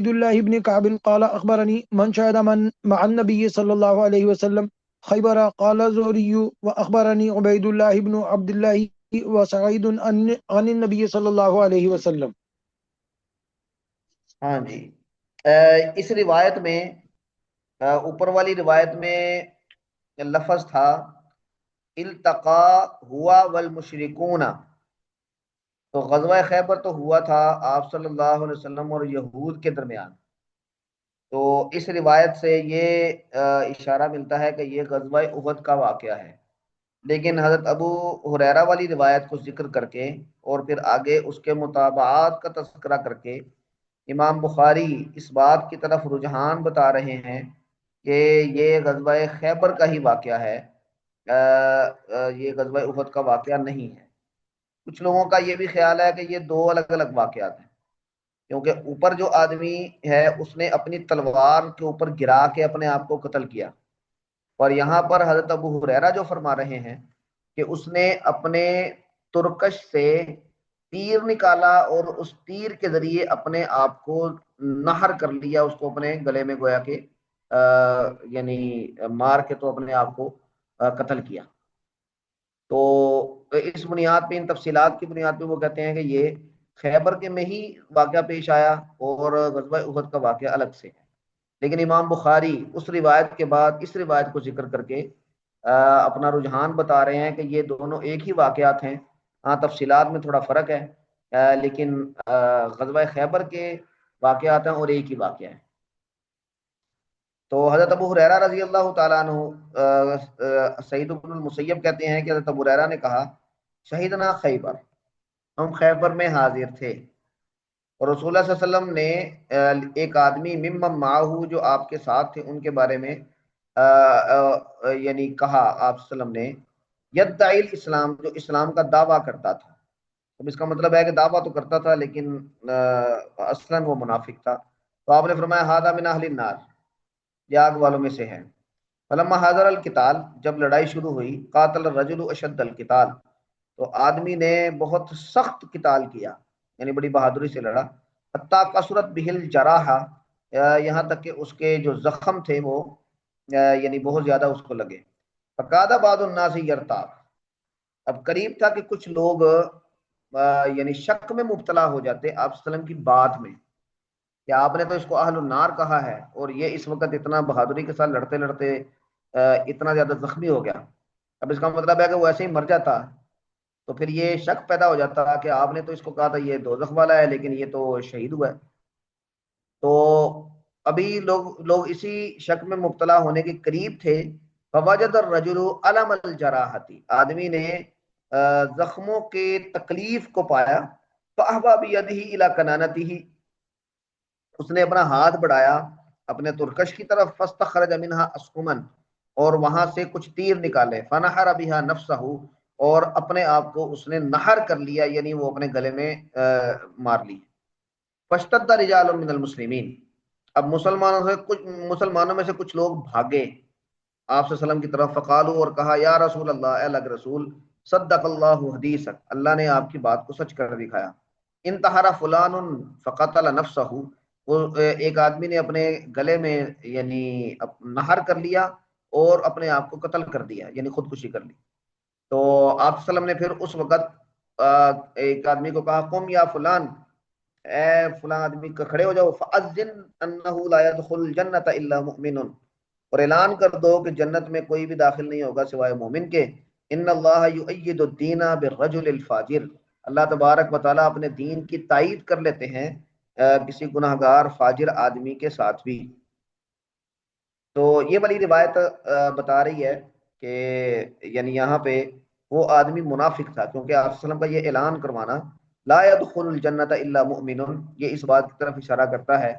الله بن كعب قال أخبرني من شهد مع النبي صلى الله عليه وسلم خيبر. قال زهري وأخبرني عبيد الله بن عبد الله وسعيد عن النبي صلى الله عليه وسلم. ہاں جی. اس روایت میں اوپر والی روایت میں لفظ تھا التقا ہوا والمشرکون، تو غزوہ خیبر تو ہوا تھا آپ صلی اللہ علیہ وسلم اور یہود کے درمیان. تو اس روایت سے یہ اشارہ ملتا ہے کہ یہ غزوہ احد کا واقعہ ہے، لیکن حضرت ابو ہریرہ والی روایت کو ذکر کر کے اور پھر آگے اس کے مطابعات کا تذکرہ کر کے امام بخاری اس بات کی طرف رجحان بتا رہے ہیں کہ یہ غزوہ خیبر کا ہی واقعہ ہے، یہ غزوہ احد کا واقعہ نہیں ہے. کچھ لوگوں کا یہ بھی خیال ہے کہ یہ دو الگ الگ واقعات ہیں، کیونکہ اوپر جو آدمی ہے اس نے اپنی تلوار کے اوپر گرا کے اپنے آپ کو قتل کیا، اور یہاں پر حضرت ابو ہریرہ جو فرما رہے ہیں کہ اس نے اپنے ترکش سے تیر نکالا اور اس تیر کے ذریعے اپنے آپ کو نہر کر لیا، اس کو اپنے گلے میں گویا کہ یعنی مار کے تو اپنے آپ کو قتل کیا. تو اس بنیاد پہ، ان تفصیلات کی بنیاد پہ وہ کہتے ہیں کہ یہ خیبر کے میں ہی واقعہ پیش آیا اور غزوہ احد کا واقعہ الگ سے ہے. لیکن امام بخاری اس روایت کے بعد اس روایت کو ذکر کر کے اپنا رجحان بتا رہے ہیں کہ یہ دونوں ایک ہی واقعات ہیں. ہاں تفصیلات میں تھوڑا فرق ہے، لیکن غزوہ خیبر کے واقعات ہیں اور ایک ہی واقعہ ہے. تو حضرت ابو ہریرہ رضی اللہ تعالیٰ عنہ، سعید بن المسیب کہتے ہیں کہ حضرت ابو ہریرہ نے کہا شہیدنا خیبر، ہم خیبر میں حاضر تھے، اور رسول اللہ صلی اللہ علیہ وسلم نے ایک آدمی ممن معاہو جو آپ کے ساتھ تھے ان کے بارے میں یعنی کہا آپ صلی اللہ علیہ وسلم نے یدعی الاسلام، جو اسلام کا دعویٰ کرتا تھا. اب اس کا مطلب ہے کہ دعویٰ تو کرتا تھا لیکن اصلاً وہ منافق تھا. تو آپ نے فرمایا ھذا من اہل النار، یہ آگ والوں میں سے ہے. فلما حاضر القتال، جب لڑائی شروع ہوئی، قاتل الرجل اشد القتال، تو آدمی نے بہت سخت قتال کیا، یعنی بڑی بہادری سے لڑا. حتیٰ کثرت بہ الجراحہ، یہاں تک کہ اس کے جو زخم تھے وہ یعنی بہت زیادہ اس کو لگے. فقاد بعض الناس یرتاب، اب قریب تھا کہ کچھ لوگ یعنی شک میں مبتلا ہو جاتے آپ صلی اللہ علیہ وسلم کی بات میں کہ آپ نے تو اس کو اہل النار کہا ہے اور یہ اس وقت اتنا بہادری کے ساتھ لڑتے لڑتے اتنا زیادہ زخمی ہو گیا. اب اس کا مطلب ہے کہ وہ ایسے ہی مر جاتا، تو پھر یہ شک پیدا ہو جاتا کہ آپ نے تو اس کو کہا تھا یہ دوزخ والا ہے لیکن یہ تو شہید ہوا ہے. تو ابھی لوگ اسی شک میں مبتلا ہونے کے قریب تھے. فوجد الرجل علم الجراحتی، آدمی نے زخموں کے تکلیف کو پایا. فاہوى بیدہ الی کنانتہ، اس نے اپنا ہاتھ بڑھایا اپنے ترکش کی طرف. فاستخرج منها اسہما، اور وہاں سے کچھ تیر نکالے. فنحر بها نفسہ، اور اپنے آپ کو اس نے نہر کر لیا، یعنی وہ اپنے گلے میں مار لی. فاشتد رجال من المسلمین، اب مسلمانوں میں سے کچھ لوگ بھاگے آپ صلی اللہ علیہ وسلم کی طرف. فقالوا، اور کہا یا رسول اللہ، اے اللہ کے رسول، صدق اللہ حدیثک، اللہ نے آپ کی بات کو سچ کر دکھایا. انتحر فلان فقتل نفسہ، وہ ایک آدمی نے اپنے گلے میں یعنی نہر کر لیا اور اپنے آپ کو قتل کر دیا، یعنی خودکشی کر لی. تو آپ صلی اللہ علیہ وسلم نے پھر اس وقت ایک آدمی کو کہا قم یا فلان، اے فلان آدمی کھڑے ہو جاؤ، فأذن انہ لا يدخل الجنۃ الا مؤمن، اور اعلان کر دو کہ جنت میں کوئی بھی داخل نہیں ہوگا سوائے مومن کے. ان اللہ یؤید الدین بالرجل الفاجر، اللہ تبارک و تعالیٰ اپنے دین کی تائید کر لیتے ہیں کسی گناہگار فاجر آدمی کے ساتھ بھی. تو یہ والی روایت بتا رہی ہے کہ یعنی یہاں پہ وہ آدمی منافق تھا، کیونکہ آپ صلی اللہ علیہ وسلم کا یہ اعلان کروانا لا يدخل الجنت الا مؤمن، یہ اس بات کی طرف اشارہ کرتا ہے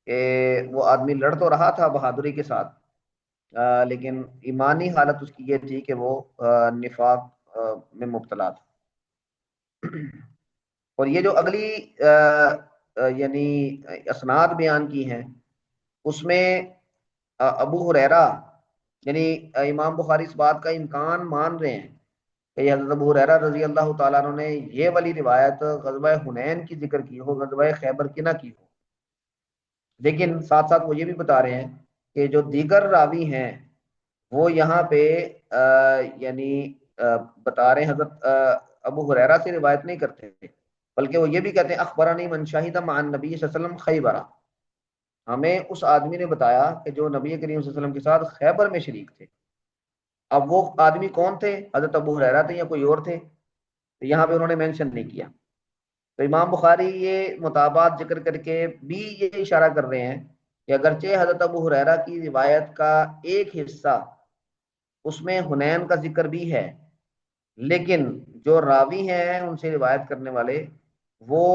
کہ وہ آدمی لڑ تو رہا تھا بہادری کے ساتھ، لیکن ایمانی حالت اس کی یہ تھی کہ وہ نفاق میں مبتلا تھا. اور یہ جو اگلی یعنی اسناد بیان کی ہیں اس میں ابو ہریرہ، یعنی امام بخاری اس بات کا امکان مان رہے ہیں کہ یہ حضرت ابو ہریرہ رضی اللہ تعالیٰ عنہ نے یہ والی روایت غزوہ حنین کی ذکر کی ہو، غزوہ خیبر کی نہ کی ہو. لیکن ساتھ ساتھ وہ یہ بھی بتا رہے ہیں کہ جو دیگر راوی ہیں وہ یہاں پہ یعنی بتا رہے ہیں حضرت ابو ہریرہ سے روایت نہیں کرتے، بلکہ وہ یہ بھی کہتے ہیں اخبرانی من شہید مع النبی صلی اللہ علیہ وسلم خیبر، ہمیں اس آدمی نے بتایا کہ جو نبی کریم صلی اللہ علیہ وسلم کے ساتھ خیبر میں شریک تھے. اب وہ آدمی کون تھے؟ حضرت ابو ہریرہ تھے یا کوئی اور تھے؟ تو یہاں پہ انہوں نے مینشن نہیں کیا. تو امام بخاری یہ مطابات ذکر کر کے بھی یہ اشارہ کر رہے ہیں کہ اگرچہ حضرت ابو ہریرہ کی روایت کا ایک حصہ اس میں حنین کا ذکر بھی ہے، لیکن جو راوی ہیں ان سے روایت کرنے والے وہ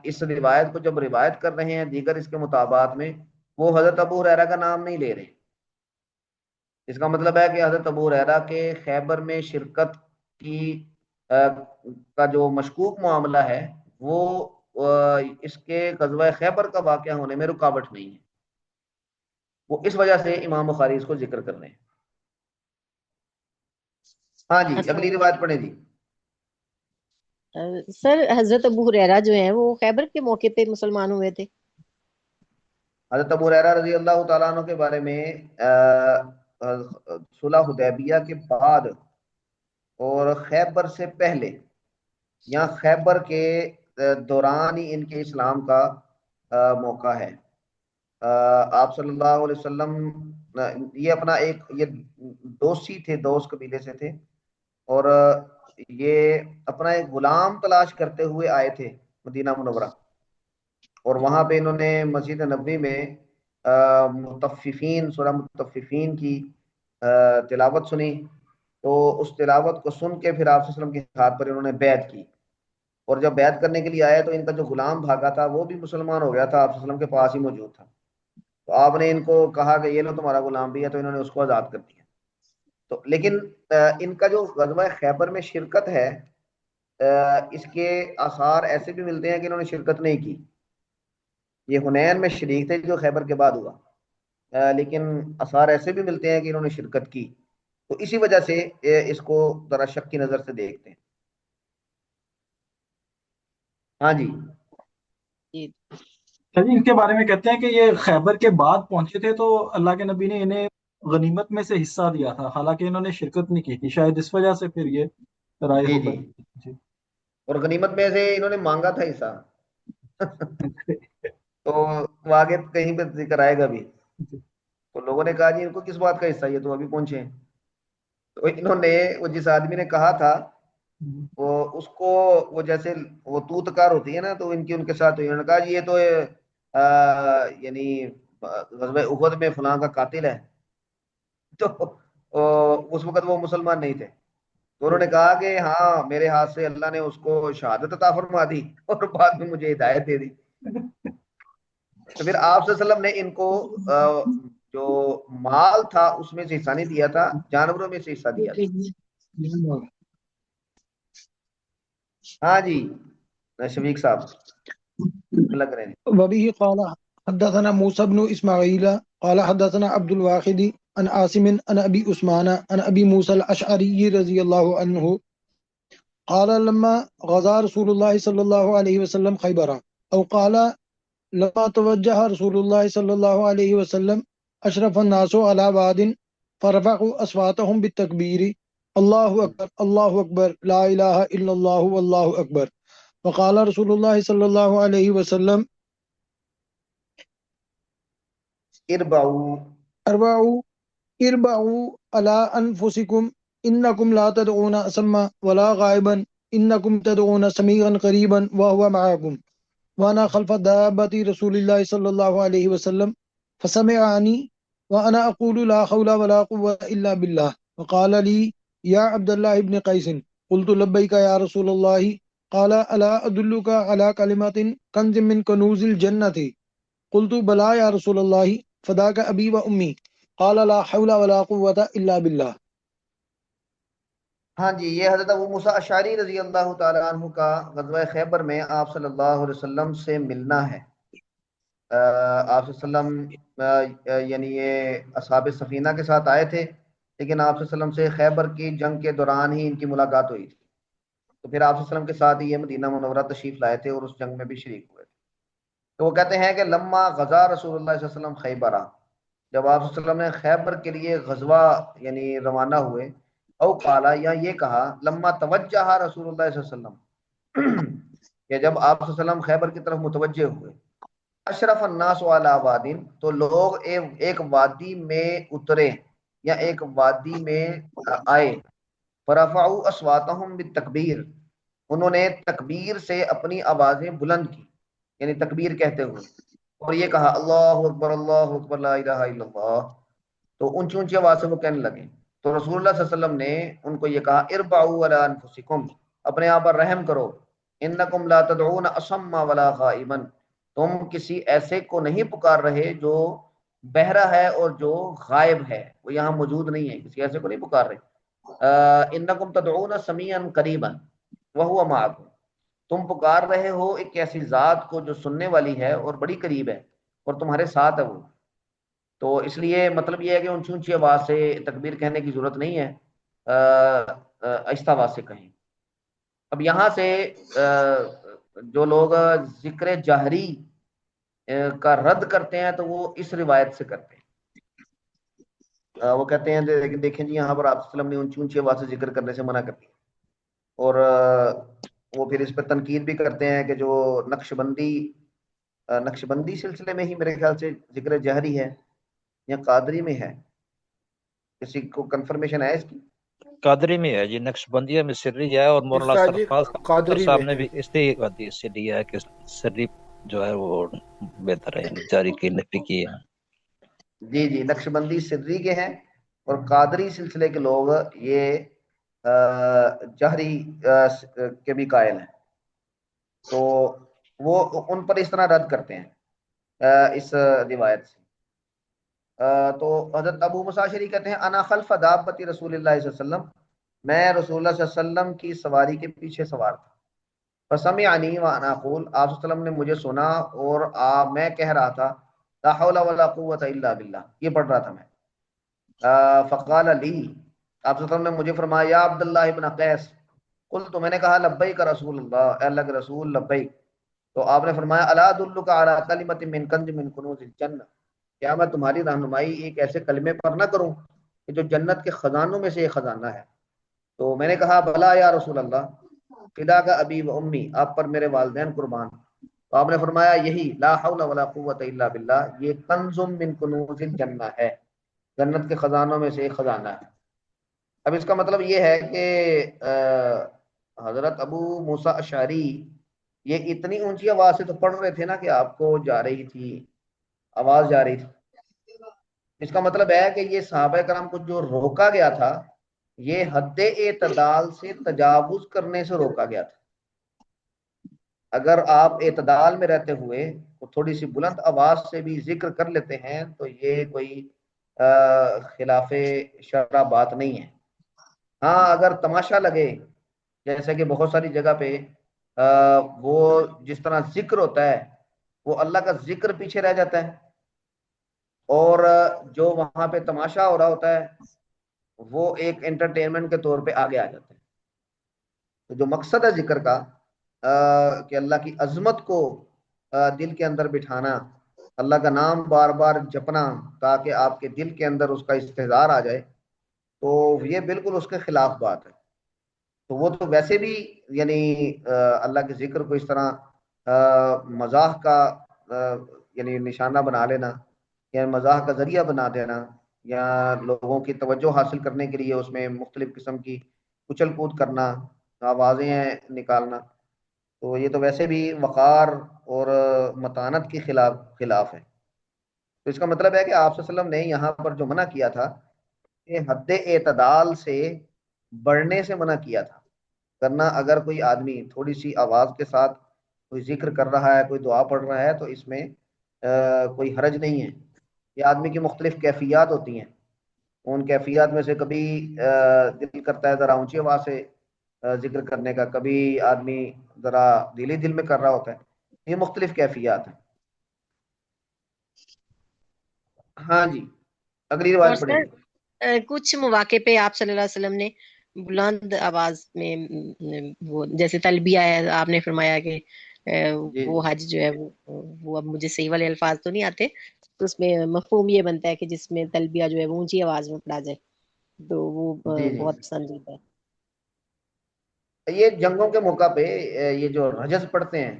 اس روایت کو جب روایت کر رہے ہیں دیگر اس کے مطابات میں، وہ حضرت ابو ہریرہ کا نام نہیں لے رہے. اس کا مطلب ہے کہ حضرت ابو ہریرہ کے خیبر میں شرکت کی کا جو مشکوک معاملہ ہے وہ اس کے غزوہ خیبر کا واقعہ ہونے میں رکاوٹ نہیں ہے، وہ اس وجہ سے امام بخاری اس کو ذکر کر رہے ہیں. ہاں جی اگلی روایت پڑھیں جی. سر حضرت ابو ہریرہ جو ہیں وہ خیبر کے موقع پہ مسلمان ہوئے تھے؟ حضرت ابو ہریرہ رضی اللہ تعالیٰ عنہ کے بارے میں صلح حدیبیہ کے بعد اور خیبر سے پہلے یا خیبر کے دوران ہی ان کے اسلام کا موقع ہے. آپ صلی اللہ علیہ وسلم یہ اپنا ایک یہ دوسی تھے، دوست قبیلے سے تھے، اور یہ اپنا ایک غلام تلاش کرتے ہوئے آئے تھے مدینہ منورہ، اور وہاں پہ انہوں نے مسجد نبوی میں مطففین سورہ مطففین کی تلاوت سنی. تو اس تلاوت کو سن کے پھر آپ صلی اللہ علیہ وسلم کے ہاتھ پر انہوں نے بیعت کی، اور جب بیعت کرنے کے لیے آئے تو ان کا جو غلام بھاگا تھا وہ بھی مسلمان ہو گیا تھا، آپ صلی اللہ علیہ وسلم کے پاس ہی موجود تھا. تو آپ نے ان کو کہا کہ یہ لو تمہارا غلام بھی ہے، تو انہوں نے اس کو آزاد کر دیا. تو لیکن ان کا جو غزوہ خیبر میں شرکت ہے اس کے آثار ایسے بھی ملتے ہیں کہ انہوں نے شرکت نہیں کی. یہ حنین میں شریک تھے جو خیبر کے بعد ہوا، لیکن آثار ایسے بھی ملتے ہیں کہ انہوں نے شرکت کی. تو اسی وجہ سے اس کو ذرا شک کی نظر سے دیکھتے ہیں. ہاں جی ان کے بارے میں کہتے ہیں کہ یہ خیبر کے بعد پہنچے تھے تو اللہ کے نبی نے انہیں غنیمت میں سے حصہ دیا تھا، حالانکہ انہوں نے شرکت نہیں کی تھی، شاید اس وجہ سے پھر یہ رائے جی ہو جی گئی. اور غنیمت میں سے انہوں نے مانگا تھا حصہ تو وہ آگے کہیں پہ ذکر آئے گا بھی. تو لوگوں نے کہا جی ان کو کس بات کا حصہ، یہ تو ابھی پہنچے ہیں. تو انہوں نے وہ جس آدمی نے کہا تھا وہ اس کو وہ جیسے وہ توتکار ہوتی ہے نا، تو ان کے ساتھ انہوں نے کہا جی یہ تو یعنی غزوہ احد میں فلاں کا قاتل ہے. تو اس وقت وہ مسلمان نہیں تھے، تو انہوں نے کہا کہ ہاں میرے ہاتھ سے اللہ نے اس کو شہادت عطا فرما دی اور بعد میں مجھے ہدایت دے دی. تو پھر آپ صلی اللہ علیہ وسلم نے ان کو جو مال تھا اس میں سے حصہ نہیں دیا تھا، جانوروں میں سے حصہ دیا تھا. ہاں جی شفیق صاحب لگ رہے ہیں. وبه قال حدثنا موسى بن اسماعيل قال حدثنا عبد الواحد عن عاصم عن ابي عثمان عن ابي موسى الاشعري رضي الله عنه قال لما غزا رسول الله صلى الله عليه وسلم خيبر أو قال لما توجه رسول الله صلى الله عليه وسلم أشرف الناس على واد فرفعوا أصواتهم بالتكبير الله أكبر الله أكبر لا إله إلا الله والله أكبر. وقال رسول الله صلى الله عليه وسلم اربعوا اربعوا على أنفسكم إنكم لا تدعون أسمى ولا غائبا إنكم تدعون سميعا قريبا وهو معكم وأنا خلف دابة رسول الله صلى الله عليه وسلم فسمعني وأنا أقول لا حول ولا قوة إلا بالله وقال لي يا عبد الله بن قيس قلت لبيك يا رسول الله قال ألا أدلك على كلمة كنز من كنوز الجنة قلت بلى يا رسول الله فداك أبي وأمي قال لا حول ولا قوة إلا بالله. ہاں جی، یہ حضرت ابو موسیٰ اشعری رضی اللہ تعالیٰ عنہ کا غزوہ خیبر میں آپ صلی اللہ علیہ وسلم سے ملنا ہے. آپ صلی اللہ علیہ وسلم یعنی یہ اصحاب سفینہ کے ساتھ آئے تھے، لیکن آپ صلی اللہ علیہ وسلم سے خیبر کی جنگ کے دوران ہی ان کی ملاقات ہوئی تھی. تو پھر آپ صلی اللہ علیہ وسلم کے ساتھ ہی یہ مدینہ منورہ تشریف لائے تھے اور اس جنگ میں بھی شریک ہوئے تھے. تو وہ کہتے ہیں کہ لما غزا رسول اللہ صلی اللہ علیہ وسلم خیبرہ، جب آپ صلی اللہ علیہ وسلم نے خیبر کے لیے غزوہ یعنی روانہ ہوئے، او قالا یا یہ کہا لما توجہ رسول اللہ صلی اللہ علیہ وسلم کہ جب آپ صلی اللہ علیہ وسلم خیبر کی طرف متوجہ ہوئے، اشرف الناس علی وادin، تو لوگ ایک وادی میں اترے یا ایک وادی میں آئے، فرفعوا اصواتهم بالتکبیر، انہوں نے تکبیر سے اپنی آوازیں بلند کی، یعنی تکبیر کہتے ہوئے، اور یہ کہا اللہ اکبر لا الہ الا اللہ، تو اونچی اونچی آواز سے وہ کہنے لگے. تو رسول اللہ صلی اللہ علیہ وسلم نے ان کو یہ کہا اربعوا علی انفسکم، اپنے آپ پر رحم کرو، انکم لا تدعون اصم ولا غائبا، تم کسی ایسے کو نہیں پکار رہے جو بہرا ہے اور جو غائب ہے، وہ یہاں موجود نہیں ہے، کسی ایسے کو نہیں پکار رہے. انکم تدعون سمیعا قریبا وہو معکم، تم پکار رہے ہو ایک ایسی ذات کو جو سننے والی ہے اور بڑی قریب ہے اور تمہارے ساتھ ہے وہ. تو اس لیے مطلب یہ ہے کہ اونچی اونچی آواز سے تکبیر کہنے کی ضرورت نہیں ہے، آہستہ آواز سے کہیں. اب یہاں سے جو لوگ ذکر جہری کا رد کرتے ہیں تو وہ اس روایت سے کرتے ہیں. وہ کہتے ہیں دیکھیں جی یہاں پر آپ صلی اللہ علیہ وسلم نے اونچی اونچی آواز سے ذکر کرنے سے منع کر دیا، اور وہ پھر اس پہ تنقید بھی کرتے ہیں کہ جو نقش بندی سلسلے میں ہی میرے خیال سے ذکر جہری ہے یا قادری میں ہے، کسی کو کنفرمیشن ہے اس کی؟ قادری میں ہے جی، نقش بندیہ میں سری ہے، اور مولانا استاد جی سرفراز قادری صاحب میں نے ہے. بھی اس سے لیا ہے کہ سری جو ہے وہ بہتر ہے، یعنی جاری کی نفی کی ہے. جی جی، نقش بندی سری کے ہیں، اور قادری سلسلے کے لوگ یہ جہری کے بھی قائل ہیں، تو وہ ان پر اس طرح رد کرتے ہیں اس روایت سے. تو حضرت ابو موسیٰ اشعری کہتے ہیں انا خلف دابت رسول اللہ صلی اللہ علیہ وسلم، میں رسول اللہ صلی اللہ علیہ وسلم کی سواری کے پیچھے سوار تھا. فسمعنی وانا اقول، آپ صلی اللہ علیہ وسلم نے مجھے سنا اور میں کہہ رہا تھا لا حول ولا قوت الا باللہ، یہ پڑھ رہا تھا میں. فقال لی، آپ صلی اللہ علیہ وسلم نے مجھے فرمایا یا عبداللہ ابن قیس، قلت، میں نے کہا لبیک رسول اللہ، اے اللہ کے رسول لبیک. تو آپ نے فرمایا الا ادلک علی کلمۃ من کنز من کنوز الجنہ، کیا میں تمہاری رہنمائی ایک ایسے کلمے پر نہ کروں کہ جو جنت کے خزانوں میں سے ایک خزانہ ہے؟ تو میں نے کہا بلا یا رسول اللہ، فدا کا ابی و امی، آپ پر میرے والدین قربان. تو آپ نے فرمایا یہی لا حول ولا قوت الا باللہ، یہ کنز من کنوز الجنہ ہے، جنت کے خزانوں میں سے ایک خزانہ ہے. اب اس کا مطلب یہ ہے کہ حضرت ابو موسیٰ اشعری یہ اتنی اونچی آواز سے تو پڑھ رہے تھے نا کہ آپ کو جا رہی تھی، آواز جا رہی تھی. اس کا مطلب ہے کہ یہ صحابہ کرام کو جو روکا گیا تھا یہ حد اعتدال سے تجاوز کرنے سے روکا گیا تھا. اگر آپ اعتدال میں رہتے ہوئے تھوڑی سی بلند آواز سے بھی ذکر کر لیتے ہیں تو یہ کوئی خلاف شرع بات نہیں ہے. ہاں اگر تماشا لگے، جیسے کہ بہت ساری جگہ پہ وہ جس طرح ذکر ہوتا ہے وہ اللہ کا ذکر پیچھے رہ جاتا ہے، اور جو وہاں پہ تماشا ہو رہا ہوتا ہے وہ ایک انٹرٹینمنٹ کے طور پہ آگے آ جاتا ہے. تو جو مقصد ہے ذکر کا کہ اللہ کی عظمت کو دل کے اندر بٹھانا، اللہ کا نام بار بار جپنا تاکہ آپ کے دل کے اندر اس کا استحضار آ جائے، تو یہ بالکل اس کے خلاف بات ہے۔ تو وہ تو ویسے بھی یعنی اللہ کے ذکر کو اس طرح مزاح کا یعنی نشانہ بنا لینا یا مزاح کا ذریعہ بنا دینا یا لوگوں کی توجہ حاصل کرنے کے لیے اس میں مختلف قسم کی کچل کود کرنا، آوازیں نکالنا، تو یہ تو ویسے بھی وقار اور متانت کی خلاف ہے۔ تو اس کا مطلب ہے کہ آپ صلی اللہ علیہ وسلم نے یہاں پر جو منع کیا تھا کہ حد اعتدال سے بڑھنے سے منع کیا تھا کرنا۔ اگر کوئی آدمی تھوڑی سی آواز کے ساتھ کوئی ذکر کر رہا ہے، کوئی دعا پڑھ رہا ہے، تو اس میں کوئی حرج نہیں ہے۔ یہ آدمی کی مختلف کیفیات ہوتی ہیں، ان کیفیات میں سے کبھی دل کرتا ہے ذرا اونچی آواز سے ذکر کرنے کا، کبھی آدمی ذرا دل میں کر رہا ہوتا ہے، یہ مختلف کیفیات ہیں۔ ہاں جی، اگلی اور روایت پڑھیں سر گے۔ کچھ مواقع پہ آپ صلی اللہ علیہ وسلم نے بلند آواز میں وہ جیسے تلبیہ ہے، آپ نے فرمایا کہ جی وہ حج جو ہے وہ اب مجھے صحیح والے الفاظ تو نہیں آتے، تو اس میں مفہوم یہ بنتا ہے کہ جس میں تلبیہ جو ہے وہ اونچی آواز میں پڑھا جائے، تو وہ جی جی، بہت پسندیدہ ہے۔ یہ جنگوں کے موقع پہ یہ جو رجز پڑھتے ہیں،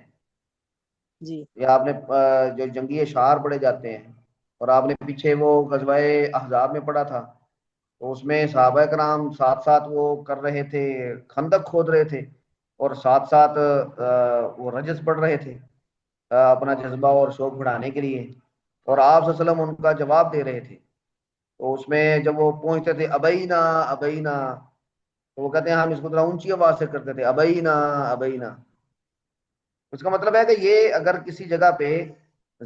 جی یا آپ نے جو جنگی اشعار پڑھے جاتے ہیں، اور آپ نے پیچھے وہ غزوہ احزاب میں پڑھا تھا، تو اس میں صحابہ کرام ساتھ ساتھ وہ کر رہے تھے، خندق کھود رہے تھے، اور ساتھ ساتھ وہ رجز پڑھ رہے تھے اپنا جذبہ اور شوق بڑھانے کے لیے، اور آپ صلی اللہ علیہ وسلم ان کا جواب دے رہے تھے۔ تو اس میں جب وہ پہنچتے تھے ابینا ابینا، تو وہ کہتے ہیں ہم اس کو ذرا اونچی آواز سے کرتے تھے ابینا ابینا۔ اس کا مطلب ہے کہ یہ اگر کسی جگہ پہ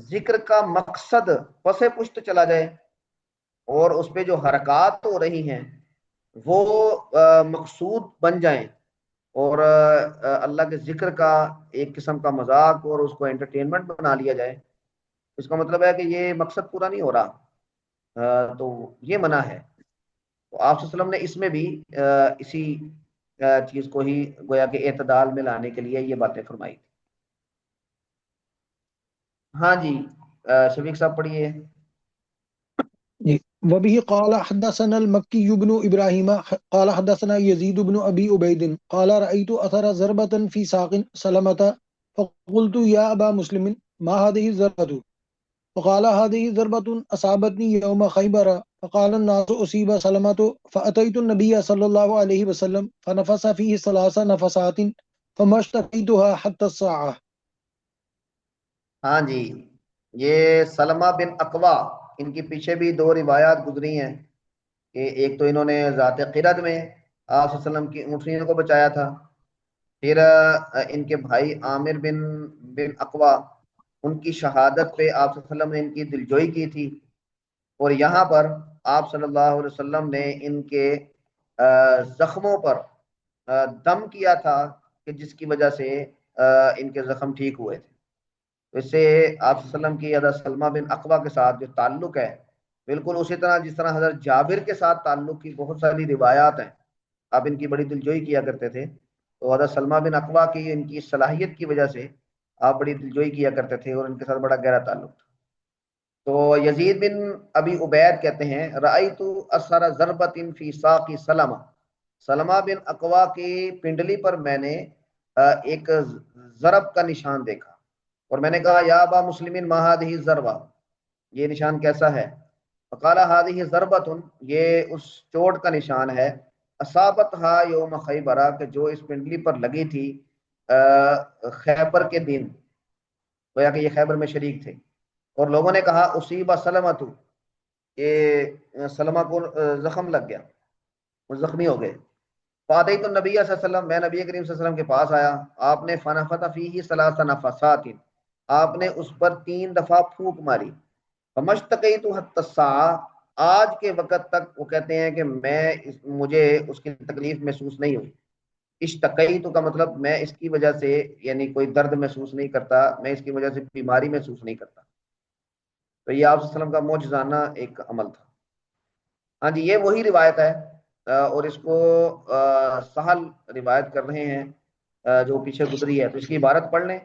ذکر کا مقصد پس پشت چلا جائے اور اس پہ جو حرکات ہو رہی ہیں وہ مقصود بن جائیں اور اللہ کے ذکر کا ایک قسم کا مذاق اور اس کو انٹرٹینمنٹ بنا لیا جائے، اس کا مطلب ہے کہ یہ مقصد پورا نہیں ہو رہا، تو یہ منع ہے۔ تو آپ صلی اللہ علیہ وسلم نے اس میں بھی اسی چیز کو ہی گویا کہ اعتدال میں لانے کے لیے یہ باتیں فرمائی تھی۔ ہاں جی، شفیق صاحب پڑھیے۔ وبه قال حدثنا المكي بن إبراهيم قال حدثنا يزيد بن أبي عبيد قال رأيت أثر ضربة في ساق سلمة فقلت يا أبا مسلم ما هذه الضربة؟ فقال هذه ضربة أصابتني يوم خيبر. فقال الناس أصيب سلمة. فأتيت النبي صلى الله عليه وسلم فنفس فيه 3 نفسات فما اشتكيتها حتى الساعة. ہاں جی، یہ سلمہ بن اقوا، ان کی پیچھے بھی 2 روایات گزری ہیں کہ ایک تو انہوں نے ذات قرد میں آپ صلی اللہ علیہ وسلم کی اونٹنیوں کو بچایا تھا، پھر ان کے بھائی عامر بن اقوا، ان کی شہادت پہ آپ صلی اللہ علیہ وسلم نے ان کی دلجوئی کی تھی، اور یہاں پر آپ صلی اللہ علیہ وسلم نے ان کے زخموں پر دم کیا تھا کہ جس کی وجہ سے ان کے زخم ٹھیک ہوئے تھے۔ تو اس سے آپ صلی اللہ علیہ وسلم کی حضرت سلمہ بن اقوا کے ساتھ جو تعلق ہے بالکل اسی طرح جس طرح حضرت جابر کے ساتھ تعلق کی بہت ساری روایات ہیں، آپ ان کی بڑی دلجوئی کیا کرتے تھے، تو حضرت سلمہ بن اقوا کی ان کی صلاحیت کی وجہ سے آپ بڑی دلجوئی کیا کرتے تھے اور ان کے ساتھ بڑا گہرا تعلق تھا۔ تو یزید بن ابی عبید کہتے ہیں رأیت اثر ضربۃ فی ساق سلمہ، سلمہ بن اقوا کی پنڈلی پر میں نے ایک ضرب کا نشان دیکھا، اور میں نے کہا یا ابا مسلمین ما ہذہ ضربہ، یہ نشان کیسا ہے؟ فقال ہذہ ضربۃ، یہ اس چوٹ کا نشان ہے، اصابتها یوم خیبر، کہ جو اس پنڈلی پر لگی تھی خیبر کے دن، گویا کہ یہ خیبر میں شریک تھے۔ اور لوگوں نے کہا اصیب سلمۃ، کہ سلمہ کو زخم لگ گیا، وہ زخمی ہو گئے۔ فاتیت النبی صلی اللہ علیہ وسلم، میں نبی کریم صلی اللہ علیہ وسلم کے پاس آیا، آپ نے فنفث فیہ 3 نفسات، آپ نے اس پر 3 دفعہ پھونک ماری۔ فمشتقیت حتی الساعہ، آج کے وقت تک وہ کہتے ہیں کہ مجھے اس کی تکلیف محسوس نہیں ہوئی۔ اشتقیت کا مطلب میں اس کی وجہ سے یعنی کوئی درد محسوس نہیں کرتا، میں اس کی وجہ سے بیماری محسوس نہیں کرتا۔ تو یہ آپ صلی اللہ علیہ وسلم کا معجزانہ ایک عمل تھا۔ ہاں جی، یہ وہی روایت ہے اور اس کو سہل روایت کر رہے ہیں جو پیچھے گزری ہے، تو اس کی عبارت پڑھ لیں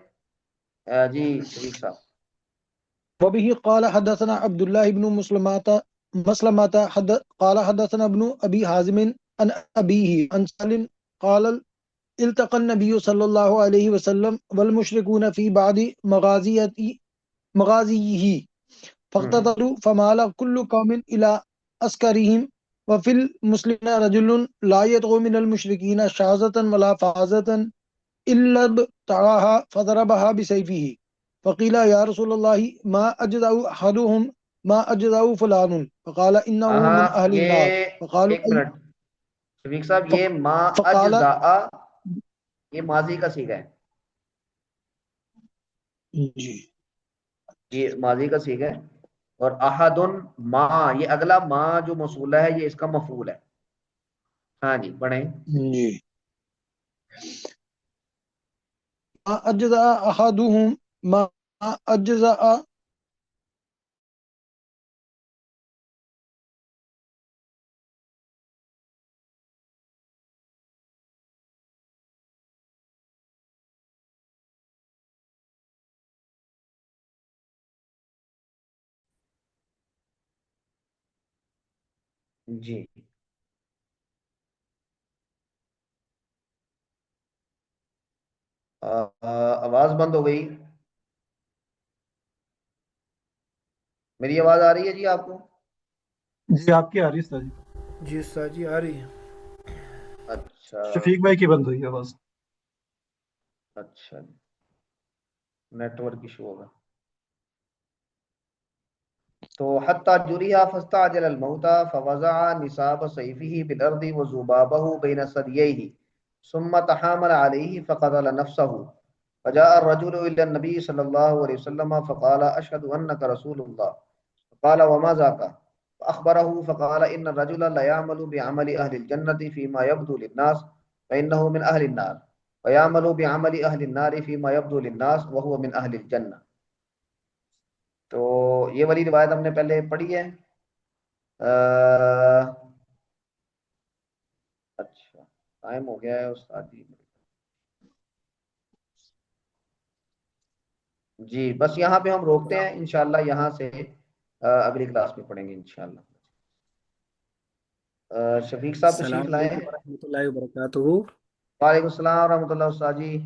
جی شفیق صاحب. وبه قال حدثنا عبد الله بن مسلمة قال حدثنا ابن أبي حازم عن أبيه عن سالم قال التقى النبي صلى الله عليه وسلم والمشركون في بعض مغازيه فاقتتلوا فمال كل قوم إلى عسكرهم وفي المسلمين رجل لا يدعو من المشركين شاذة ولا فازة إلا ابتغاها فضربها بسيفه فقيل يا رسول الله ما أجزأ أحدهم ما أجزأ فلان فقال إنه من أهل النار فقالوا ایک منٹ شفیق صاحب، یہ ما فقال اجزاء یہ ماضی کا صیغہ ہے، جی یہ ماضی کا صیغہ ہے، اور احد ما یہ اگلا ما جو موصولہ ہے یہ اس کا مفعول ہے. ہاں جی پڑھیں. جی ما أجزأ أحدهم ما أجزأ جی آواز بند ہو گئی. میری آواز آ رہی ہے جی آپ کو؟ جی آپ کی آ رہی ہے استاد جی. جی استاد جی آ رہی ہے. اچھا شفیق بھائی کی بند ہوئی آواز. اچھا نیٹ ورک ایشو ہوگا. تو حتی جریہ فاستعجل الموت فوضع نصاب سیفه بالارض وذبابه بین ثدییہ ثم تحامل علیہ فقتل نفسه فجاء الرجل الى النبي صلی اللہ علیہ وسلم فقال اشهد انك رسول الله قال وما ذاك فاخبره فقال ان الرجل لا يعمل بعمل اهل الجنة فيما يبدو للناس فانه من اهل النار ويعمل بعمل اهل النار فيما يبدو للناس وهو من اهل الجنة. تو یہ والی روایت ہم نے پہلے پڑھی ہے. اچھا ٹائم ہو گیا ہے استاد جی. جی بس یہاں پہ ہم روکتے ہیں، انشاءاللہ یہاں سے اگلی کلاس میں پڑھیں گے انشاءاللہ. شفیق صاحب السلام تشریف لائیں. علیکم ورحمۃ اللہ وبرکاتہ. وعلیکم السلام ورحمۃ اللہ استاد جی.